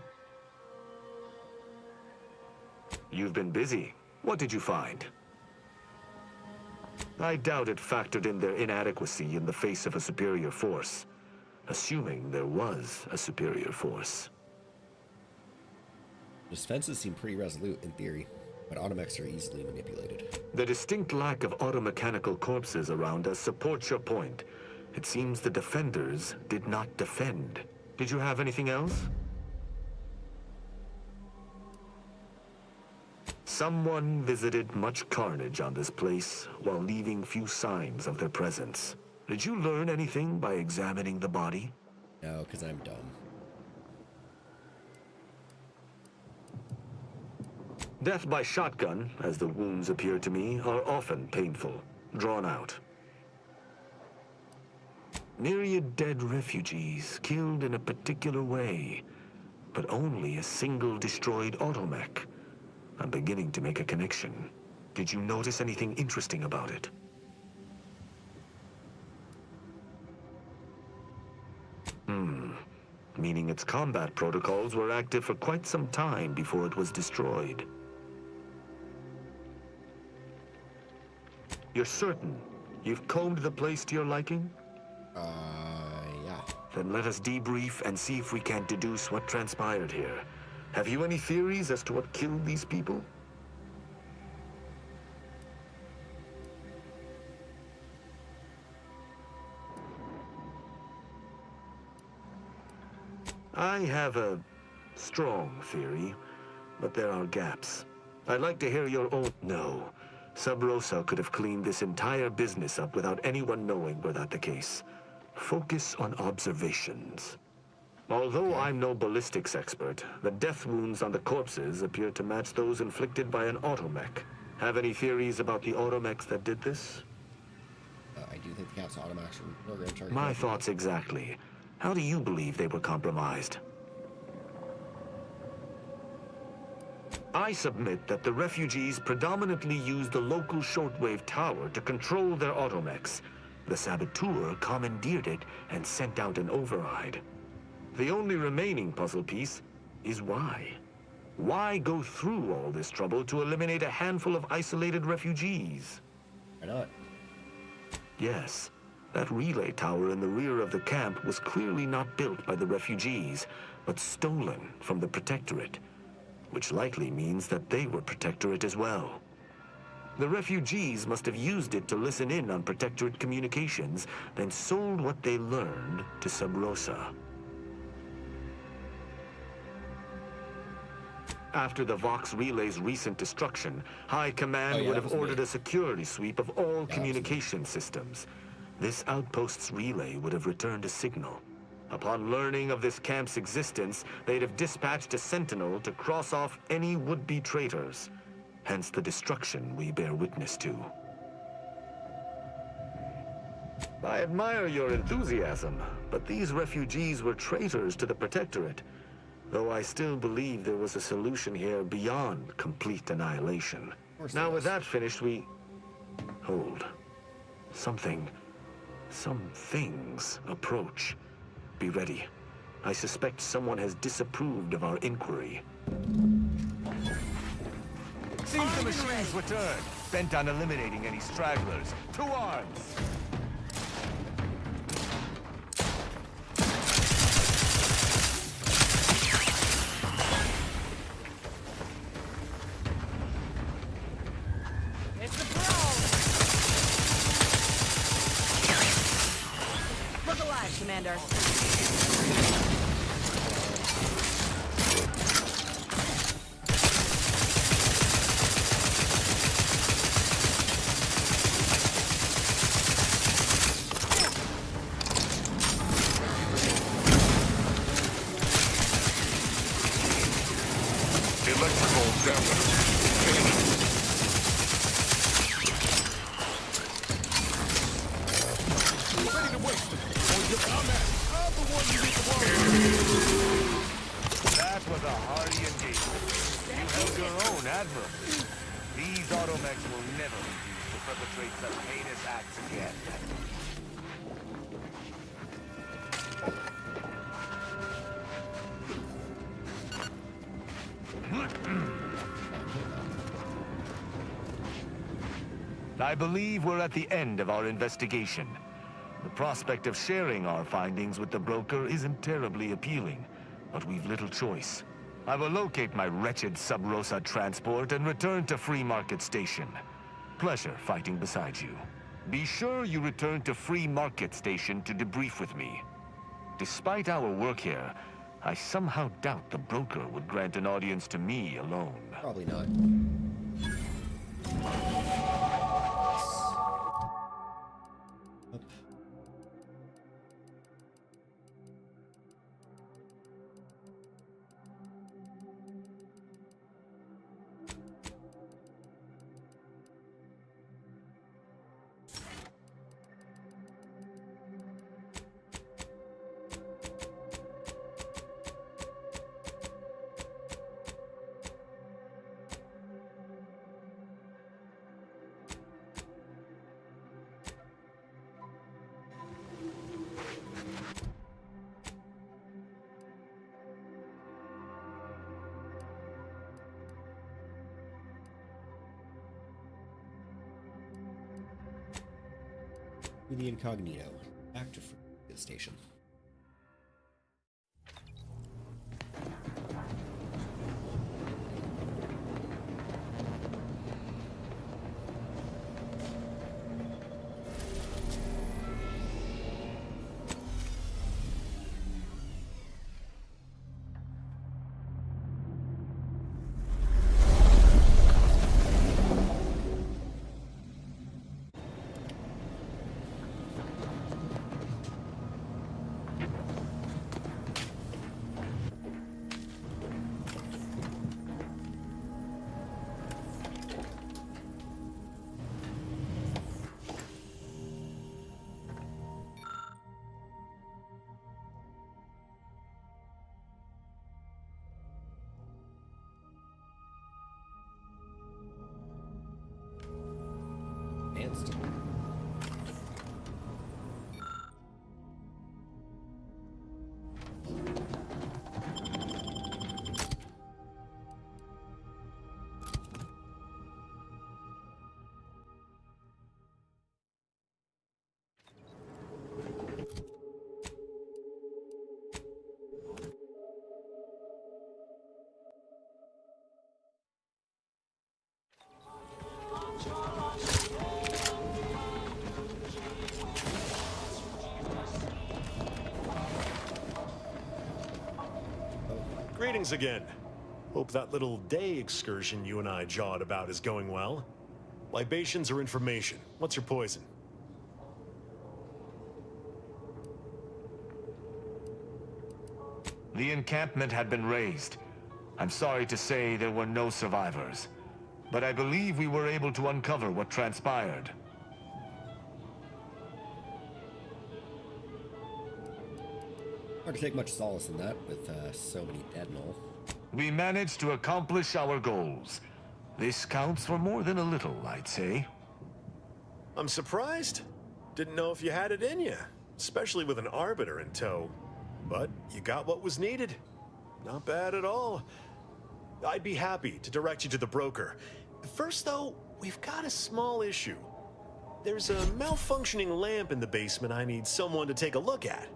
You've been busy. What did you find? I doubt it factored in their inadequacy in the face of a superior force, assuming there was a superior force. Defenses seem pretty resolute in theory, but automechs are easily manipulated. The distinct lack of automechanical corpses around us supports your point. It seems the defenders did not defend. Did you have anything else? Someone visited much carnage on this place while leaving few signs of their presence. Did you learn anything by examining the body? No, because I'm dumb. Death by shotgun, as the wounds appear to me, are often painful, drawn out. Myriad dead refugees, killed in a particular way, but only a single destroyed automech. I'm beginning to make a connection. Did you notice anything interesting about it? Meaning its combat protocols were active for quite some time before it was destroyed. You're certain you've combed the place to your liking? Yeah. Then let us debrief and see if we can deduce what transpired here. Have you any theories as to what killed these people? I have a strong theory, but there are gaps. I'd like to hear your own. No. Sub Rosa could have cleaned this entire business up without anyone knowing were that the case. Focus on observations. Although I'm no ballistics expert, the death wounds on the corpses appear to match those inflicted by an automech. Have any theories about the automechs that did this? I do think the cap's automation program target. My thoughts exactly. How do you believe they were compromised? I submit that the refugees predominantly used the local shortwave tower to control their automechs. The saboteur commandeered it and sent out an override. The only remaining puzzle piece is why. Why go through all this trouble to eliminate a handful of isolated refugees? Why not? Yes, That relay tower in the rear of the camp was clearly not built by the refugees, but stolen from the Protectorate, which likely means that they were Protectorate as well. The refugees must have used it to listen in on Protectorate communications, then sold what they learned to Sub Rosa. After the Vox Relay's recent destruction, High Command would have ordered a security sweep of all communication systems. This outpost's relay would have returned a signal. Upon learning of this camp's existence, they'd have dispatched a sentinel to cross off any would-be traitors. Hence the destruction we bear witness to. I admire your enthusiasm, but these refugees were traitors to the Protectorate. Though I still believe there was a solution here beyond complete annihilation. Now with that finished, we... Hold. Some things approach. Be ready. I suspect someone has disapproved of our inquiry. Seems the machines returned, bent on eliminating any stragglers. To arms! It's a brawl! Look alive, Commander. Electrical damage. Ready to waste it. I'm the one you need to worry. That was a hardy engagement. You held your own admirably. These automechs will never be used to perpetrate such heinous acts again. I believe we're at the end of our investigation. The prospect of sharing our findings with the broker isn't terribly appealing, but we've little choice. I will locate my wretched Sub Rosa transport and return to Free Market Station. Pleasure fighting beside you. Be sure you return to Free Market Station to debrief with me. Despite our work here, I somehow doubt the broker would grant an audience to me alone. Probably not. The incognito. Back to Free Station. Advanced. Greetings again. Hope that little day excursion you and I jawed about is going well. Libations or information? What's your poison? The encampment had been razed. I'm sorry to say there were no survivors, but I believe we were able to uncover what transpired. Hard to take much solace in that with so many dead and all. We managed to accomplish our goals. This counts for more than a little, I'd say. I'm surprised. Didn't know if you had it in you, especially with an Arbiter in tow. But you got what was needed. Not bad at all. I'd be happy to direct you to the broker. First, though, we've got a small issue. There's a malfunctioning lamp in the basement I need someone to take a look at.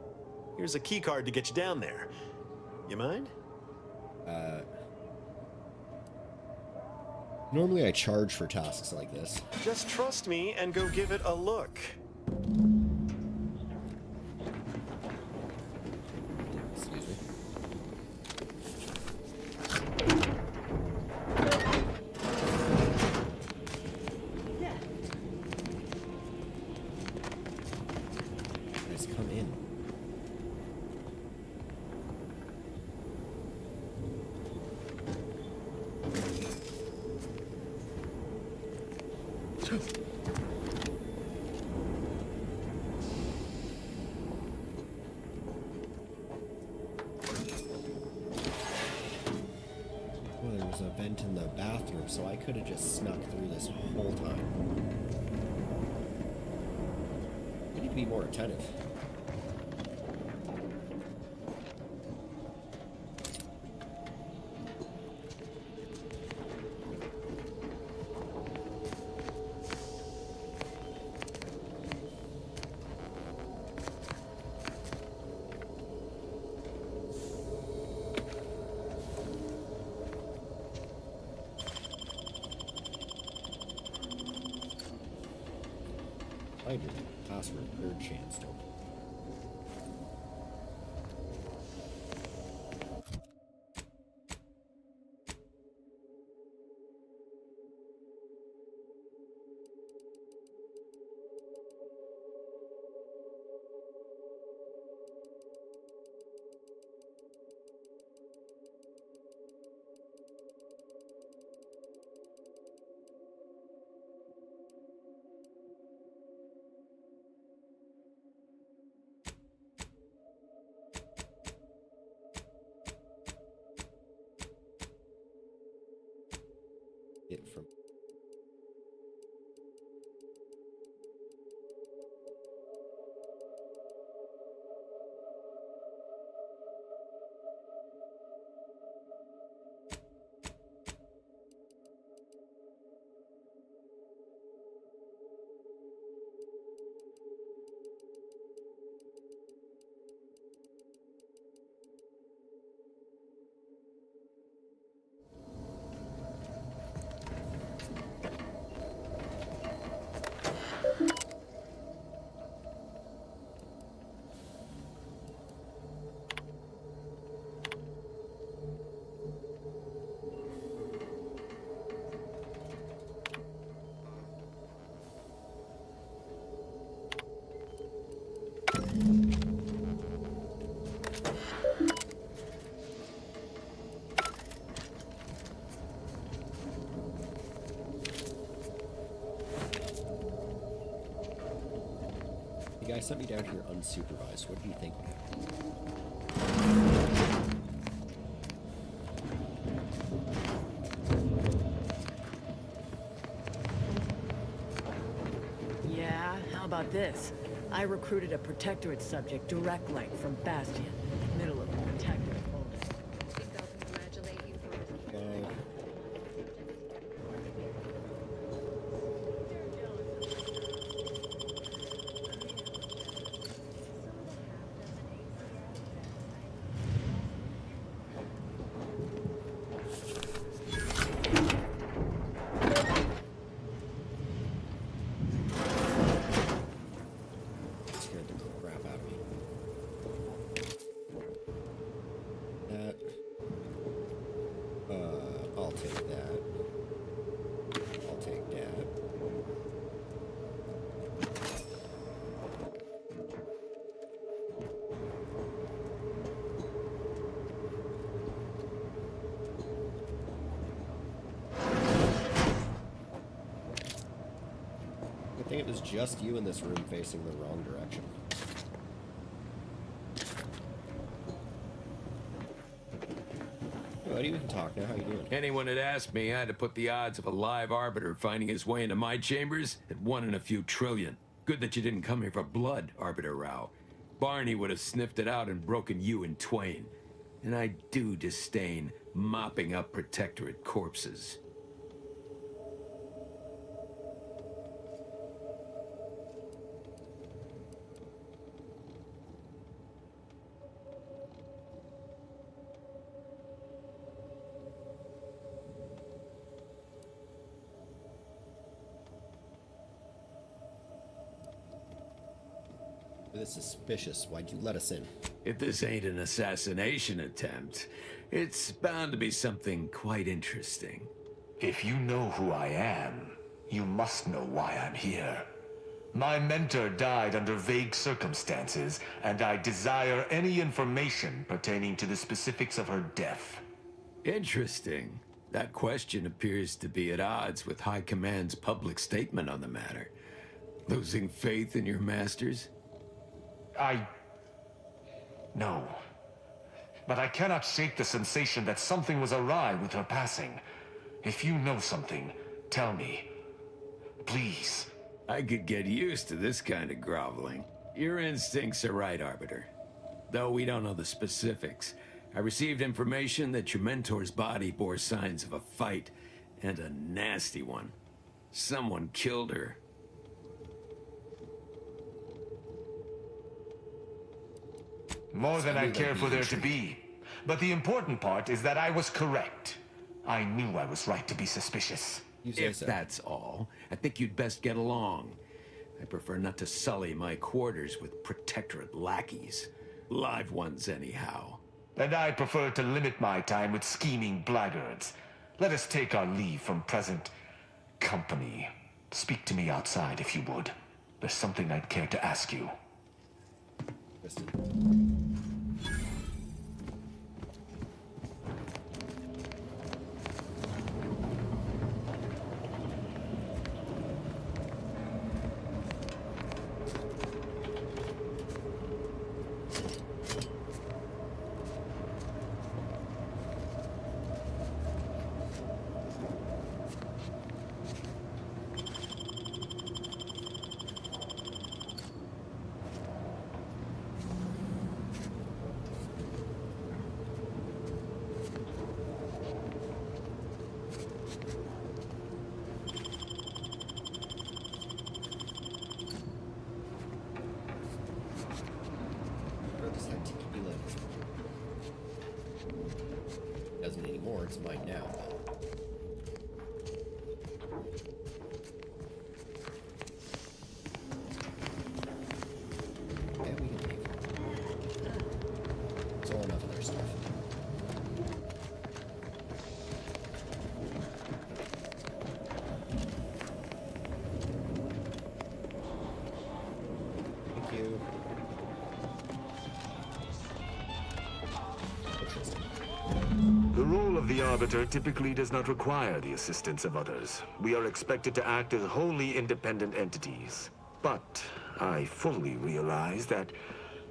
Here's a keycard to get you down there. You mind? Normally I charge for tasks like this. Just trust me and go give it a look. Excuse me. Guys, come in. Well, there was a vent in the bathroom, so I could have just snuck through this whole time. I need to be more attentive. Find your password, third chance, don't. It from The guy sent me down here unsupervised. What do you think? Yeah, how about this? I recruited a Protectorate subject, direct light from Bastion, middle of the Protectorate holding. Scared the crap out of me. think it was just you in this room facing the wrong direction. Buddy, we can talk now. How you doing? Anyone had asked me, I had to put the odds of a live arbiter finding his way into my chambers at 1 in a few trillion. Good that you didn't come here for blood, Arbiter Rao. Barney would have sniffed it out and broken you in twain. And I do disdain mopping up Protectorate corpses. This is suspicious. Why'd you let us in? If this ain't an assassination attempt, it's bound to be something quite interesting. If you know who I am, you must know why I'm here. My mentor died under vague circumstances, and I desire any information pertaining to the specifics of her death. Interesting. That question appears to be at odds with High Command's public statement on the matter. Losing faith in your masters? No. But I cannot shake the sensation that something was awry with her passing. If you know something, tell me. Please. I could get used to this kind of groveling. Your instincts are right, Arbiter. Though we don't know the specifics, I received information that your mentor's body bore signs of a fight, and a nasty one. Someone killed her. More than I care for there to be. But the important part is that I was correct. I knew I was right to be suspicious. If that's all, I think you'd best get along. I prefer not to sully my quarters with Protectorate lackeys. Live ones, anyhow. And I prefer to limit my time with scheming blackguards. Let us take our leave from present company. Speak to me outside, if you would. There's something I'd care to ask you. Doesn't anymore, it's mine now. Yeah, we can leave. It's all enough of their stuff. Thank you. The role of the Arbiter typically does not require the assistance of others. We are expected to act as wholly independent entities. But I fully realize that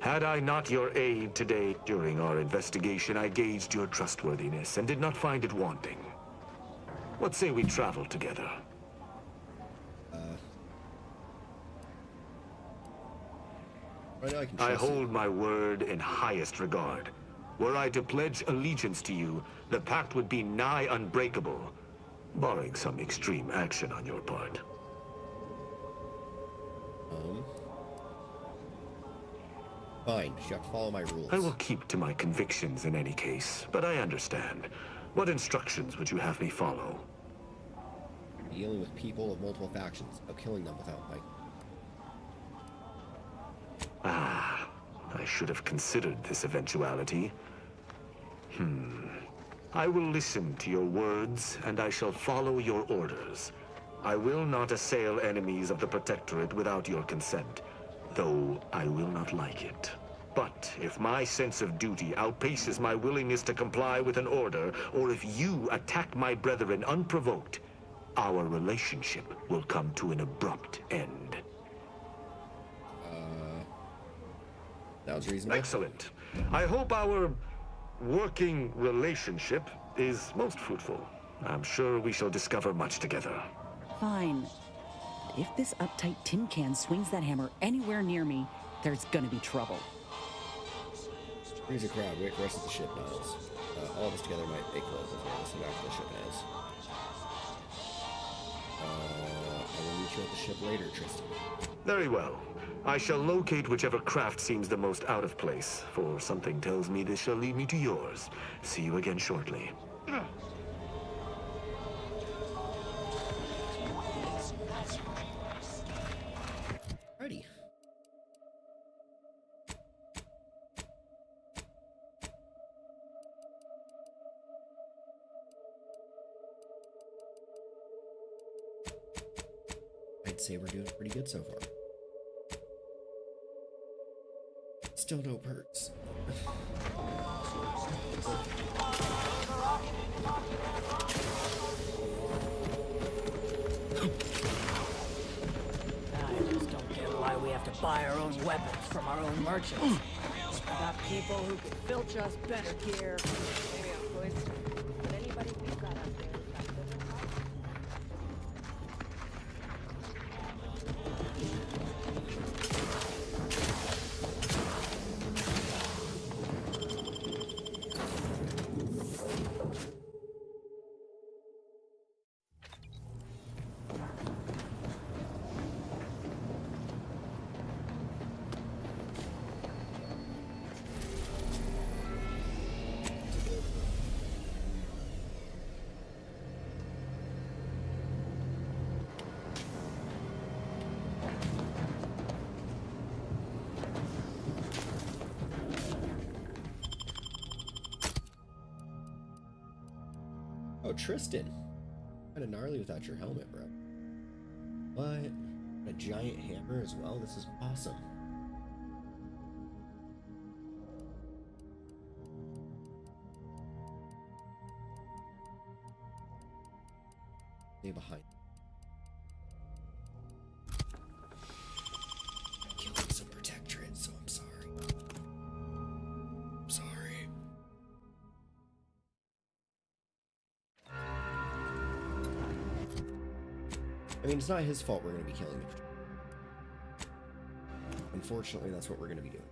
had I not your aid today during our investigation, I gauged your trustworthiness and did not find it wanting. What say we travel together? I hold my word in highest regard. Were I to pledge allegiance to you, the pact would be nigh unbreakable, barring some extreme action on your part. Fine, you have to follow my rules. I will keep to my convictions in any case, but I understand. What instructions would you have me follow? Dealing with people of multiple factions, of killing them without fight. Ah, I should have considered this eventuality. I will listen to your words, and I shall follow your orders. I will not assail enemies of the Protectorate without your consent, though I will not like it. But if my sense of duty outpaces my willingness to comply with an order, or if you attack my brethren unprovoked, our relationship will come to an abrupt end. That was reasonable. Excellent. I hope our working relationship is most fruitful. I'm sure we shall discover much together. Fine. If this uptight tin can swings that hammer anywhere near me, there's gonna be trouble. Here's a crowd. Wait for the rest of the ship, Niles. All of us together might make close as soon after the ship ends. I will meet you at the ship later, Tristan. Very well. I shall locate whichever craft seems the most out of place, for something tells me this shall lead me to yours. See you again shortly. Ready. I'd say we're doing pretty good so far. Still no perks. I just don't get why we have to buy our own weapons from our own merchants. I got people who could filch us better gear. Maybe I'm good. But anybody we've got out there who's got different types? Oh, Tristan. Kinda gnarly without your helmet, bro. What? A giant hammer as well? This is awesome. Stay behind. Killing some protectorate, so I'm sorry. I'm sorry. I mean, it's not his fault we're going to be killing the protectorate. Unfortunately, that's what we're going to be doing.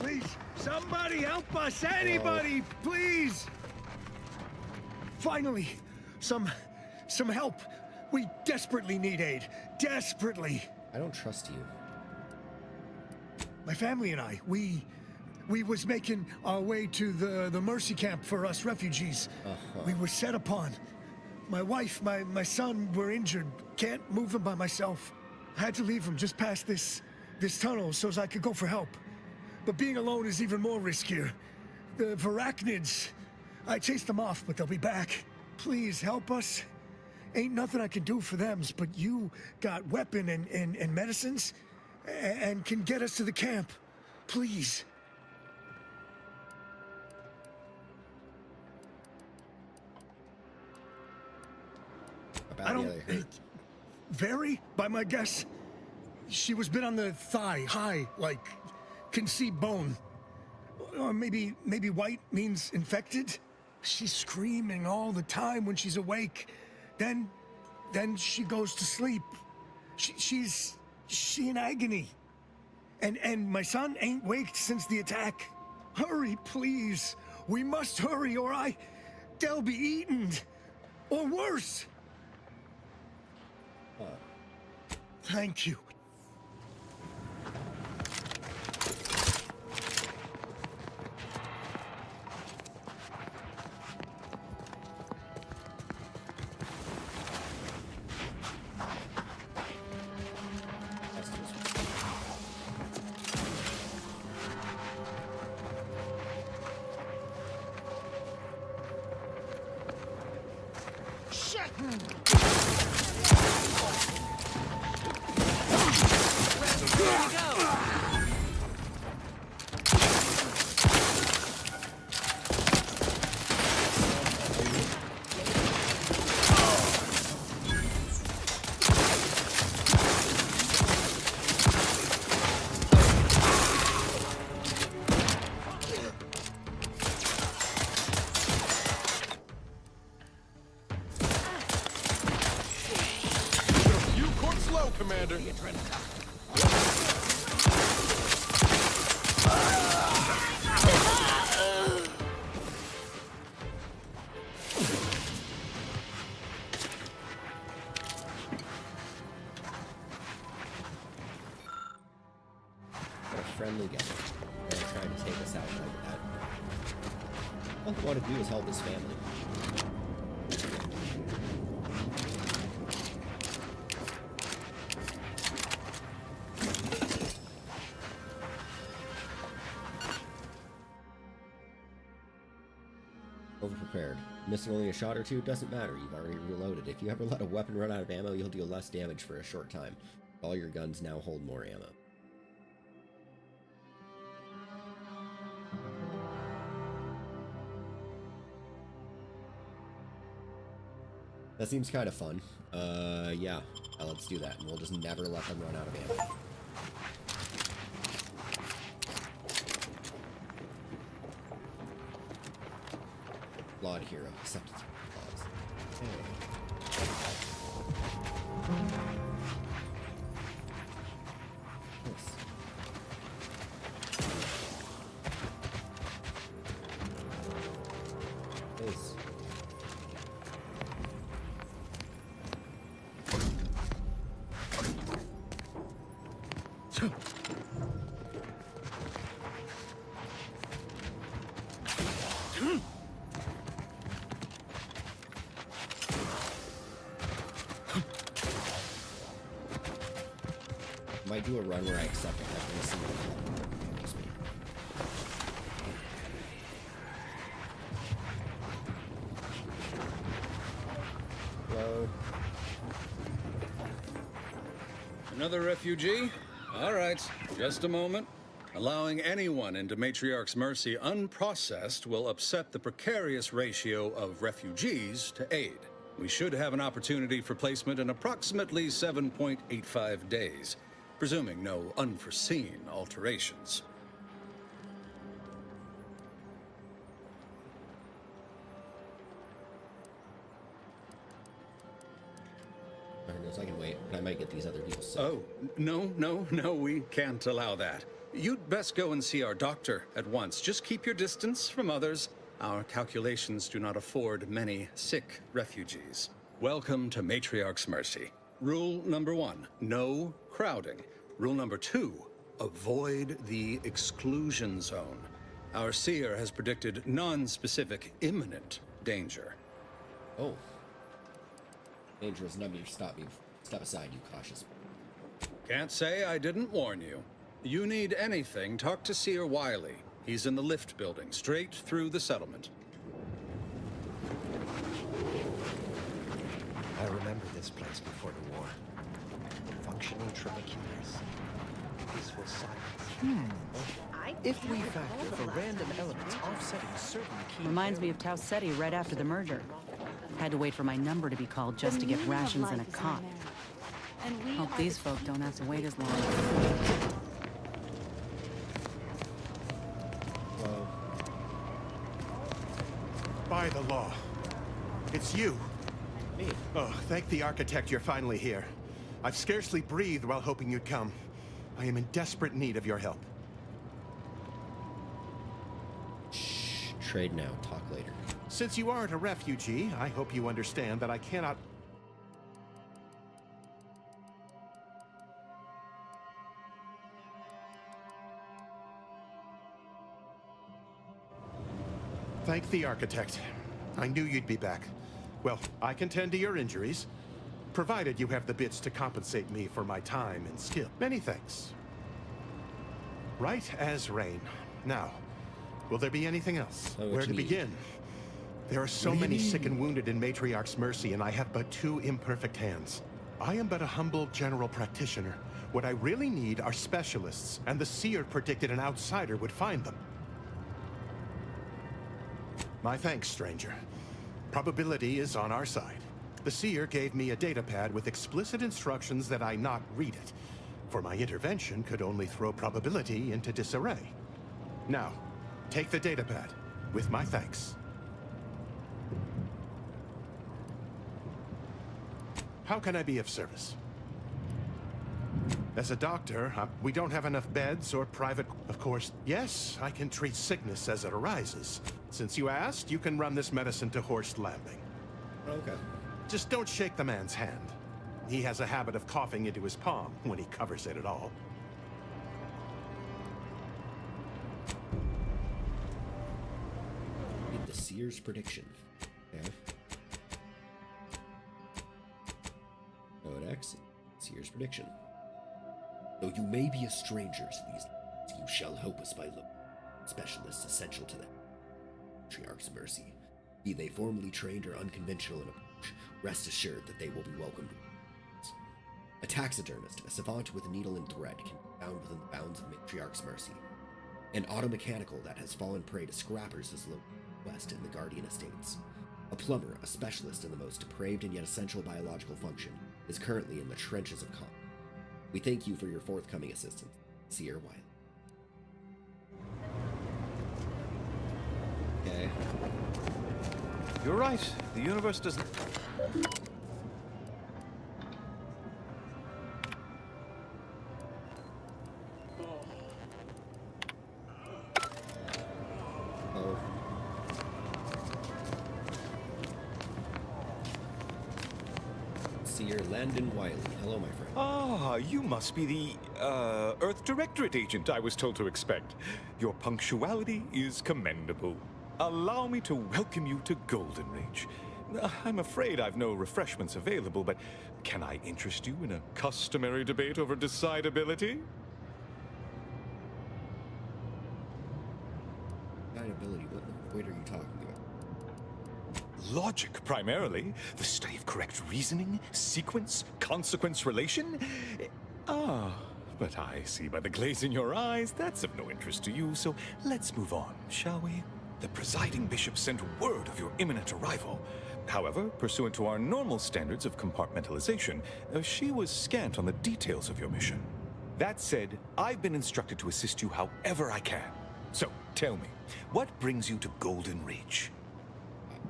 Please, somebody help us! Anybody, please! Finally, some help. We desperately need aid. Desperately. I don't trust you. My family and I, we was making our way to the Mercy camp for us refugees. We were set upon. My wife, my son were injured. Can't move them by myself. I had to leave them just past this tunnel so as I could go for help. But being alone is even more riskier. The Varachnids, I chased them off, but they'll be back. Please help us. Ain't nothing I can do for them, but you got weapon and medicines and can get us to the camp. Please. About the other hurt. Very, by my guess. She was bit on the thigh, high, like, can see bone. Or maybe white means infected? She's screaming all the time when she's awake. Then she goes to sleep. She in agony. And my son ain't waked since the attack. Hurry, please. We must hurry or they'll be eaten. Or worse. Thank you. You court slow, Commander. What a friendly guy. They're trying to take us out like that. All I want to do is help his family. Overprepared. Missing only a shot or two doesn't matter. You've already reloaded. If you ever let a weapon run out of ammo, you'll deal less damage for a short time. All your guns now hold more ammo. That seems kind of fun. Yeah. Let's do that, and we'll just never let them run out of ammo. Flawed hero. Accepted flaws. Nice. Nice. Might do a run where I accept every single one. Makes me. Hello. Another refugee? All right, just a moment. Allowing anyone into Matriarch's Mercy unprocessed will upset the precarious ratio of refugees to aid. We should have an opportunity for placement in approximately 7.85 days, presuming no unforeseen alterations. I can wait, but I might get these other people sick. Oh, no, we can't allow that. You'd best go and see our doctor at once. Just keep your distance from others. Our calculations do not afford many sick refugees. Welcome to Matriarch's Mercy. Rule number 1, no crowding. Rule number 2, avoid the exclusion zone. Our seer has predicted non-specific imminent danger. Oh. Dangerous number, stop me. Step aside, you cautious. Can't say I didn't warn you. You need anything, talk to Seer Wiley. He's in the lift building, straight through the settlement. I remember this place before the war. Functioning trabecules. Peaceful silence. If we factor for random elements offsetting certain key... Reminds me of Tau Ceti right after the merger. Had to wait for my number to be called just to get rations and a cot. Hope these folk don't have to wait as long. By the law. It's you. Me? Oh, thank the architect you're finally here. I've scarcely breathed while hoping you'd come. I am in desperate need of your help. Shh. Trade now. Talk later. Since you aren't a refugee, I hope you understand that I cannot... Thank the architect. I knew you'd be back. Well, I can tend to your injuries, provided you have the bits to compensate me for my time and skill. Many thanks. Right as rain. Now, will there be anything else? Where to begin? There are so many sick and wounded in Matriarch's Mercy, and I have but 2 imperfect hands. I am but a humble general practitioner. What I really need are specialists, and the seer predicted an outsider would find them. My thanks, stranger. Probability is on our side. The seer gave me a datapad with explicit instructions that I not read it, for my intervention could only throw probability into disarray. Now, take the datapad, with my thanks. How can I be of service? As a doctor, we don't have enough beds or private... Of course, yes, I can treat sickness as it arises. Since you asked, you can run this medicine to Horst Lambing. Okay. Just don't shake the man's hand. He has a habit of coughing into his palm when he covers it at all. Read the seer's prediction. Okay. Codex, seer's prediction. Though you may be a stranger to these lands, you shall help us by local specialists essential to them. Matriarch's Mercy. Be they formally trained or unconventional in approach, rest assured that they will be welcomed. A taxidermist, a savant with needle and thread, can be found within the bounds of Matriarch's Mercy. An automechanical that has fallen prey to scrappers is located west in the Guardian Estates. A plumber, a specialist in the most depraved and yet essential biological function, is currently in the trenches of combat. We thank you for your forthcoming assistance, Seer Wiley. Okay. You're right. The universe doesn't... Oh. Seer Landon Wiley. Hello, my friend. Ah, you must be the, Earth Directorate agent I was told to expect. Your punctuality is commendable. Allow me to welcome you to Golden Reach. I'm afraid I've no refreshments available, but can I interest you in a customary debate over decidability? Decidability? What are you talking about? Logic, primarily. The study of correct reasoning, sequence, consequence relation. Ah, but I see by the glaze in your eyes that's of no interest to you, so let's move on, shall we? The presiding bishop sent word of your imminent arrival. However, pursuant to our normal standards of compartmentalization, she was scant on the details of your mission. That said, I've been instructed to assist you however I can. So, tell me, what brings you to Golden Reach?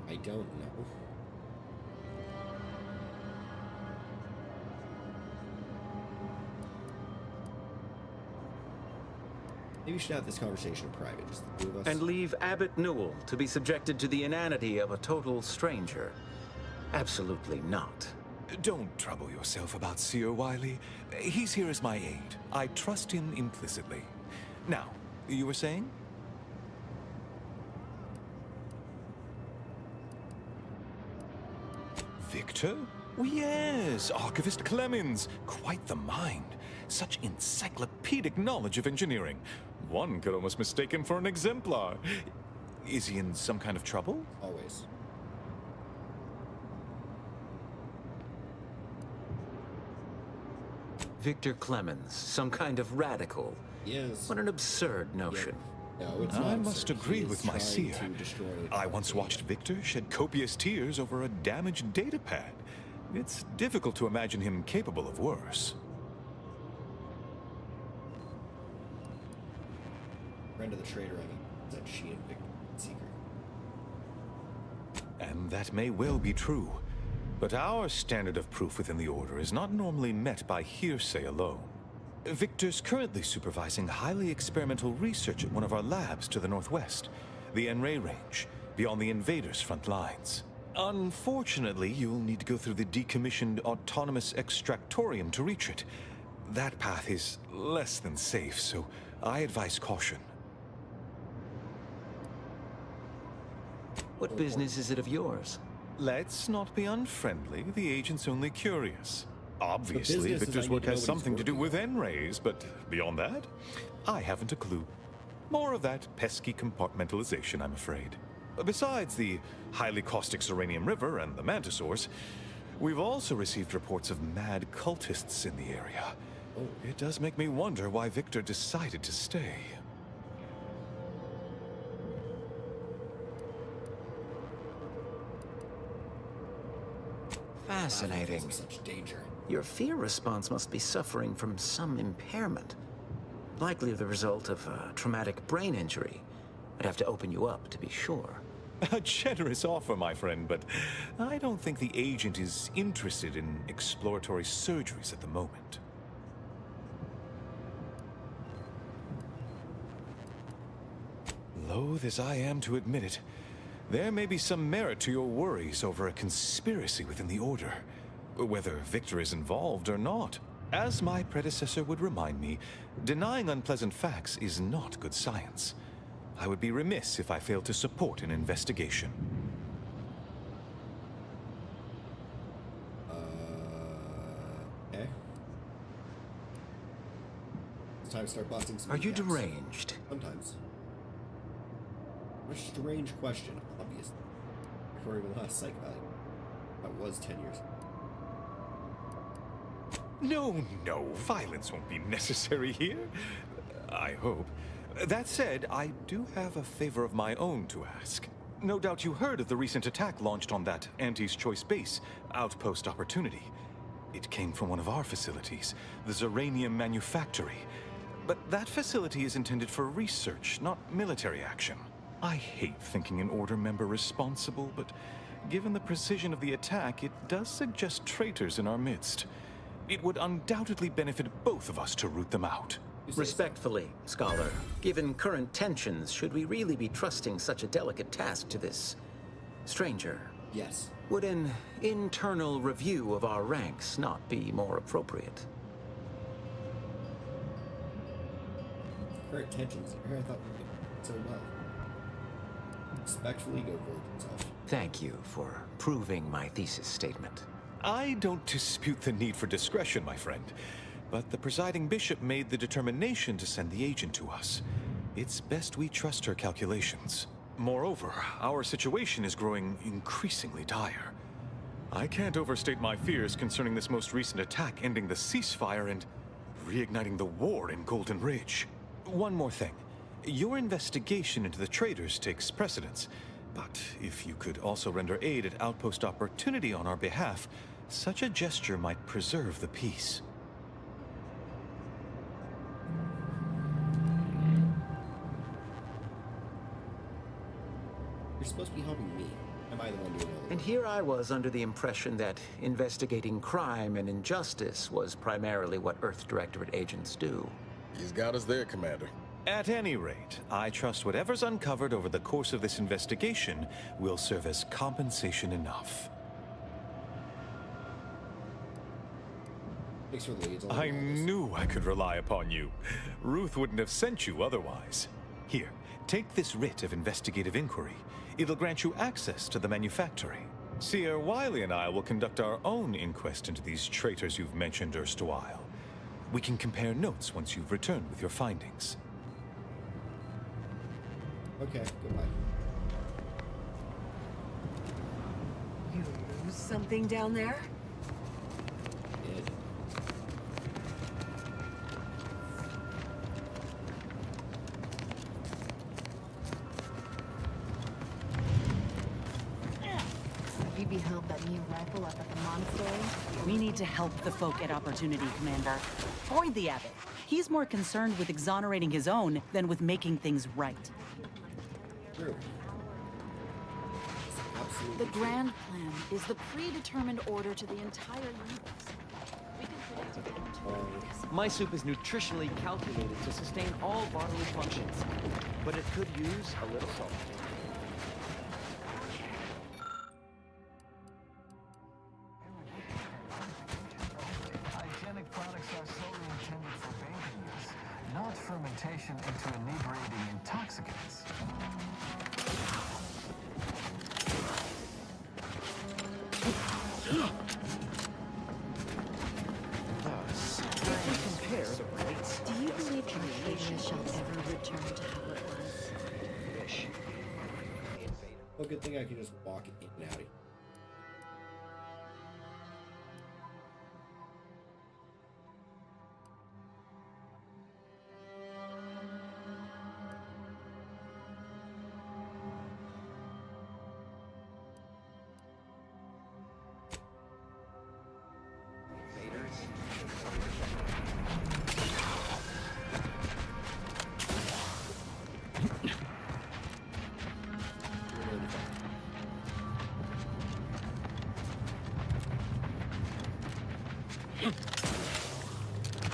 I don't know. Maybe we should have this conversation in private, just the two of us. And leave Abbot Newell to be subjected to the inanity of a total stranger. Absolutely not. Don't trouble yourself about Seer Wiley. He's here as my aide. I trust him implicitly. Now, you were saying? Victor? Oh, yes, Archivist Clemens. Quite the mind. Such encyclopedic knowledge of engineering. One could almost mistake him for an exemplar. Is he in some kind of trouble? Always. Victor Clemens, some kind of radical. Yes. What an absurd notion. No, it's I not, must sir. agree He is with my trying seer. to destroy I once watched Victor shed copious tears over a damaged datapad. It's difficult to imagine him capable of worse. Friend of the traitor, I mean, that she and Victor in secret. And that may well be true. But our standard of proof within the Order is not normally met by hearsay alone. Victor's currently supervising highly experimental research at one of our labs to the northwest, the Enray Range, beyond the invaders' front lines. Unfortunately, you'll need to go through the decommissioned autonomous extractorium to reach it. That path is less than safe, so I advise caution. What business is it of yours? Let's not be unfriendly. The agent's only curious. Obviously, Victor's work has something to do with N-rays, but beyond that, I haven't a clue. More of that pesky compartmentalization, I'm afraid. Besides the highly caustic Serenium River and the Mantisaurs, we've also received reports of mad cultists in the area. It does make me wonder why Victor decided to stay. Fascinating. Such danger. Your fear response must be suffering from some impairment. Likely the result of a traumatic brain injury. I'd have to open you up to be sure. A generous offer, my friend, but I don't think the agent is interested in exploratory surgeries at the moment. Loath as I am to admit it, there may be some merit to your worries over a conspiracy within the Order, whether Victor is involved or not. As my predecessor would remind me, denying unpleasant facts is not good science. I would be remiss if I failed to support an investigation. Okay. It's time to start busting some Are you gaps. deranged? Sometimes. A strange question, obviously. According to the last psych value. That was 10 years. No, violence won't be necessary here. I hope. That said, I do have a favor of my own to ask. No doubt you heard of the recent attack launched on that Anti's Choice base, Outpost Opportunity. It came from one of our facilities, the Zeranium Manufactory. But that facility is intended for research, not military action. I hate thinking an Order member responsible, but given the precision of the attack, it does suggest traitors in our midst. It would undoubtedly benefit both of us to root them out. Respectfully, Scholar, given current tensions, should we really be trusting such a delicate task to this stranger? Yes. Would an internal review of our ranks not be more appropriate? Current tensions. Here I thought we did so well. Respectfully go for himself. Thank you for proving my thesis statement. I don't dispute the need for discretion, my friend. But the presiding bishop made the determination to send the agent to us. It's best we trust her calculations. Moreover, our situation is growing increasingly dire. I can't overstate my fears concerning this most recent attack ending the ceasefire and reigniting the war in Golden Ridge. One more thing. Your investigation into the traitors takes precedence. But if you could also render aid at Outpost Opportunity on our behalf, such a gesture might preserve the peace. You're supposed to be helping me. Am I the one doing all the And here I was under the impression that investigating crime and injustice was primarily what Earth Directorate agents do. He's got us there, Commander. At any rate, I trust whatever's uncovered over the course of this investigation will serve as compensation enough. Thanks for the leads. I knew I could rely upon you. Ruth wouldn't have sent you otherwise. Here, take this writ of investigative inquiry. It'll grant you access to the manufactory. Seer Wiley and I will conduct our own inquest into these traitors you've mentioned erstwhile. We can compare notes once you've returned with your findings. Okay, goodbye. You lose something down there? Did. Have you beheld that new rifle up at the monastery? We need to help the folk at Opportunity, Commander. Avoid the abbot. He's more concerned with exonerating his own than with making things right. True. The grand plan is the predetermined order to the entire universe. We can predict it. My soup is nutritionally calculated to sustain all bodily functions, but it could use a little salt. Hygienic products are solely intended for banking use, not fermentation into inebriating intoxicants. Compare the rates. Do you believe Arcadia shall ever return to how it was? good thing I can just walk in and out of here.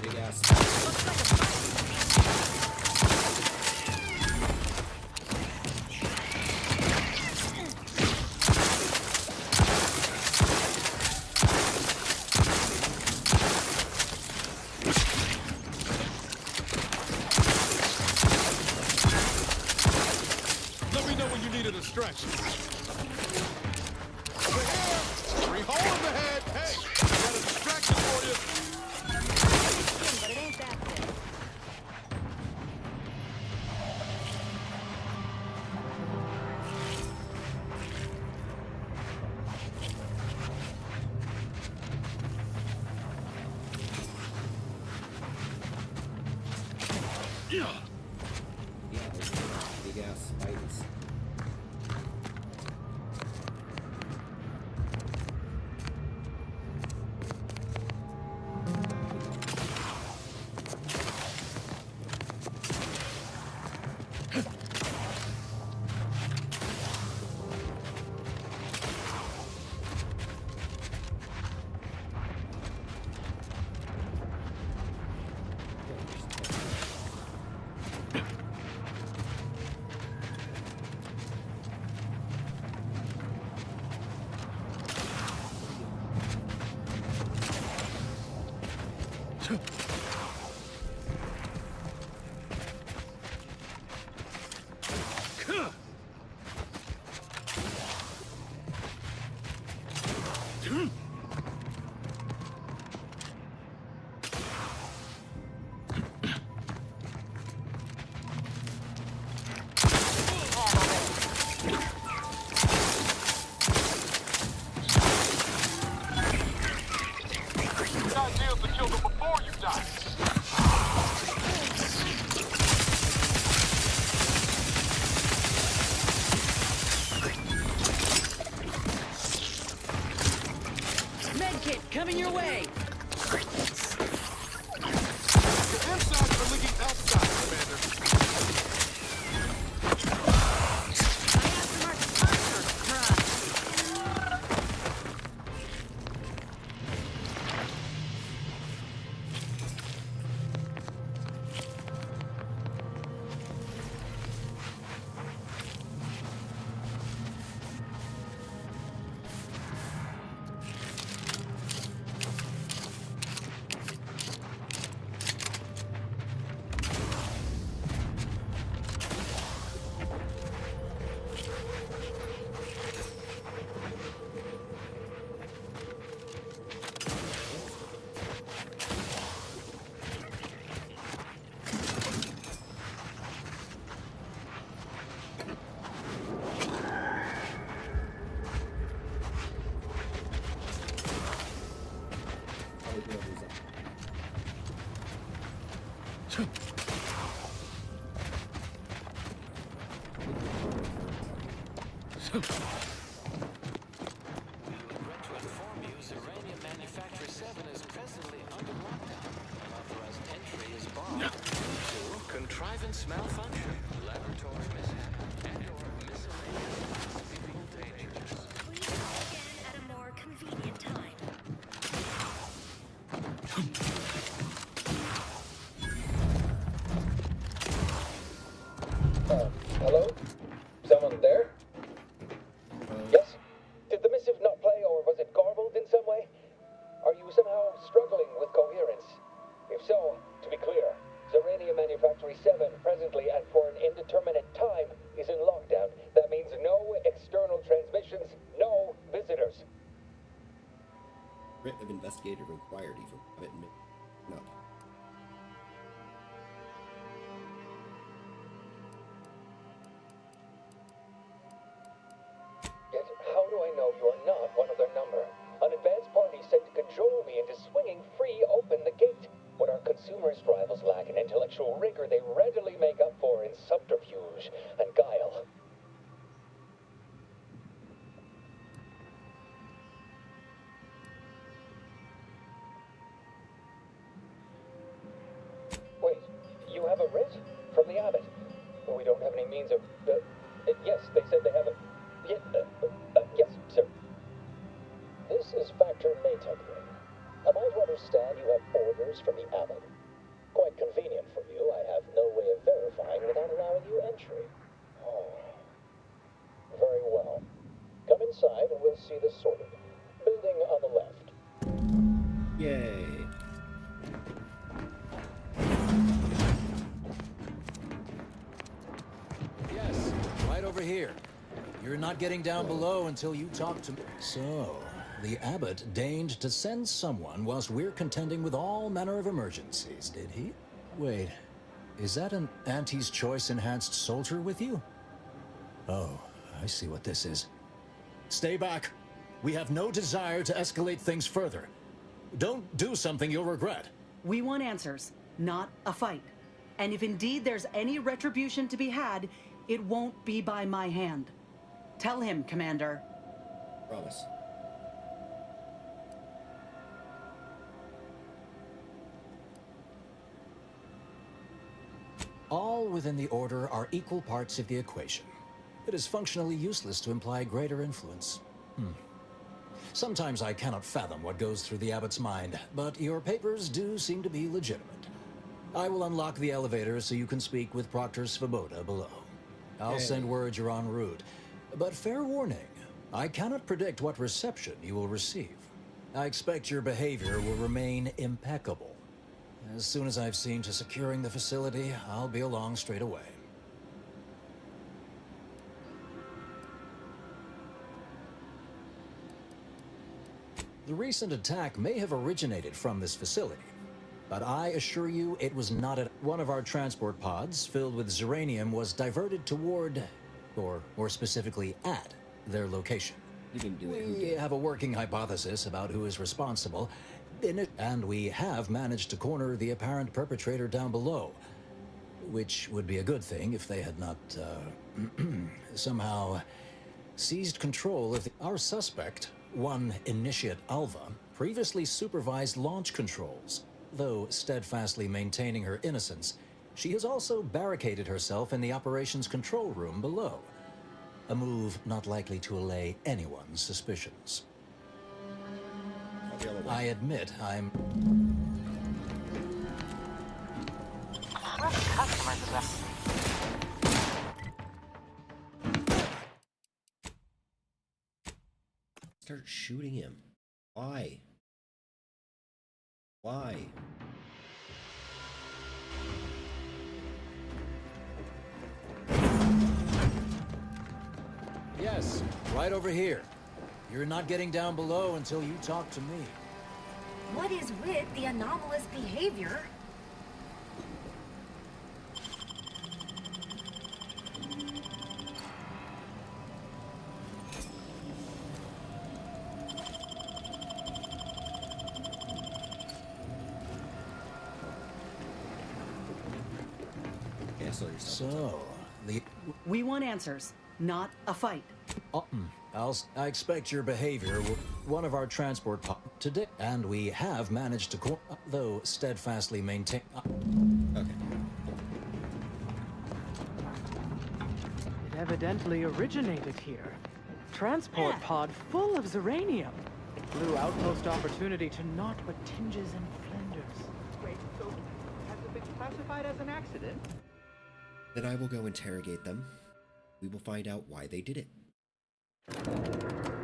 Big ass. Let me know when you need a distraction. Over here! Three hole in the head! Hey! I got a distraction for you! But it ain't that big. Yeah, there's big ass spiders. Medkit coming your way. Your insides are leaking outside, Commander. Contrivance malfunction, laboratory mishap, and/or miscellaneous possible dangers. Please call again at a more convenient time. Hello? Someone there? Yes? Did the missive not play, or was it garbled in some way? Are you somehow struggling with coherence? If so, to be clear, Zerania Manufactory 7 presently and for an indeterminate time is in lockdown. That means no external transmissions, no visitors. Writ of investigative inquiry from Rabbit No. intellectual rigor they readily make up for in subterfuge and guile. Wait, you have a writ? From the abbot? We don't have any means of... yes, they said they have a... yes, sir. This is Factor Maytugway. Am I to understand you have orders from the abbot? Quite convenient for you. I have no way of verifying without allowing you entry. Oh. Very well. Come inside and we'll see this sorted. Building on the left. Yay. Yes, right over here. You're not getting down below until you talk to me. So, the abbot deigned to send someone whilst we're contending with all manner of emergencies, did he? Wait, is that an Auntie's Choice enhanced soldier with you? Oh, I see what this is. Stay back. We have no desire to escalate things further. Don't do something you'll regret. We want answers, not a fight. And if indeed there's any retribution to be had, it won't be by my hand. Tell him, Commander. Promise. All within the Order are equal parts of the equation. It is functionally useless to imply greater influence. Sometimes I cannot fathom what goes through the Abbot's mind, but your papers do seem to be legitimate. I will unlock the elevator so you can speak with Proctor Svoboda below. I'll send word you're en route. But fair warning, I cannot predict what reception you will receive. I expect your behavior will remain impeccable. As soon as I've seen to securing the facility, I'll be along straight away. The recent attack may have originated from this facility, but I assure you it was not at one of our transport pods filled with Zeranium was diverted toward, or more specifically at, their location. You didn't do it. We have a working hypothesis about who is responsible, and we have managed to corner the apparent perpetrator down below, which would be a good thing if they had not, somehow seized control of our suspect. One Initiate Alva previously supervised launch controls. Though steadfastly maintaining her innocence, she has also barricaded herself in the operations control room below. A move not likely to allay anyone's suspicions. I admit I'm... Start shooting him. Why? Why? Yes, right over here. You're not getting down below until you talk to me. What is with the anomalous behavior? So, We want answers, not a fight. I expect your behavior will... One of our transport today, and we have managed to though steadfastly maintain... Okay. It evidently originated here. Transport pod full of Zeranium. Blue outpost opportunity to naught but tinges and flinders. Wait, so has it been classified as an accident? Then I will go interrogate them. We will find out why they did it.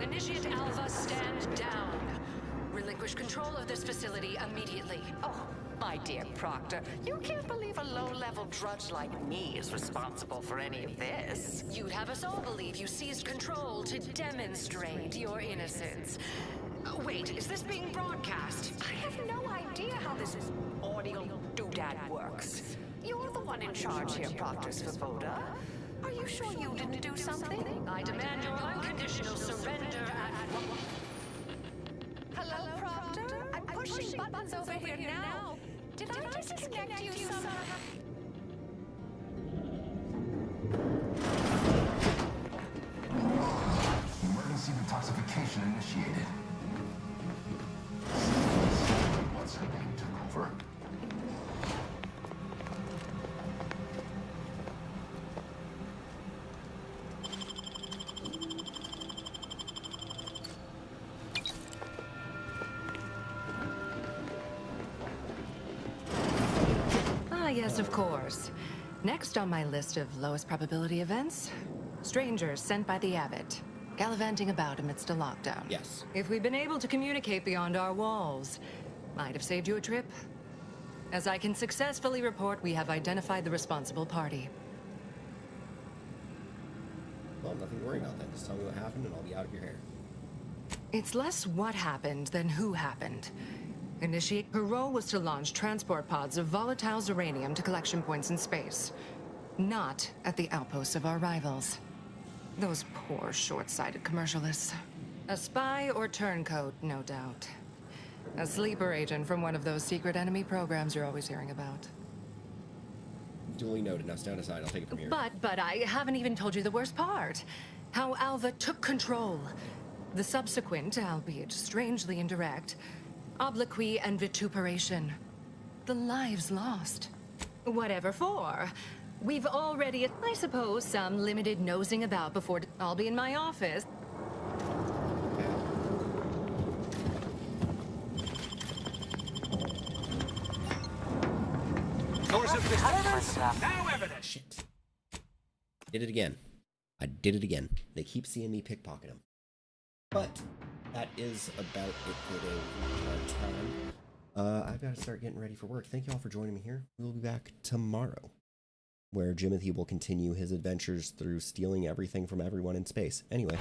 Initiate Alpha, stand down. Relinquish control of this facility immediately. Oh, my dear Proctor, you can't believe a low-level drudge like me is responsible for any of this. You'd have us all believe you seized control to demonstrate your innocence. Wait, is this being broadcast? I have no idea how this audio doodad works. You're the one in charge here, Proctor Svoboda. Are you sure you didn't do something? I demand your unconditional surrender at... Hello, Proctor? I'm pushing buttons over here now. Did Did I disconnect you somehow? Emergency detoxification initiated. What's her name took over? Ah, yes, of course. Next on my list of lowest probability events, strangers sent by the Abbot, gallivanting about amidst a lockdown. Yes. If we'd been able to communicate beyond our walls, might have saved you a trip. As I can successfully report, we have identified the responsible party. Well, nothing to worry about then. Just tell me what happened and I'll be out of your hair. It's less what happened than who happened. Her role was to launch transport pods of volatile uranium to collection points in space. Not at the outposts of our rivals. Those poor, short-sighted commercialists. A spy or turncoat, no doubt. A sleeper agent from one of those secret enemy programs you're always hearing about. Duly noted. Now stand aside. I'll take it from here. But I haven't even told you the worst part. How Alva took control. The subsequent, albeit strangely indirect, obloquy and vituperation. The lives lost. Whatever for. We've already, I suppose, some limited nosing about before I'll be in my office. Source of disturbance, now evidence. Shit. Did it again. I did it again. They keep seeing me pickpocket them. But that is about it for the time. I've got to start getting ready for work. Thank you all for joining me here. We will be back tomorrow, where Jimothy will continue his adventures through stealing everything from everyone in space. Anyway.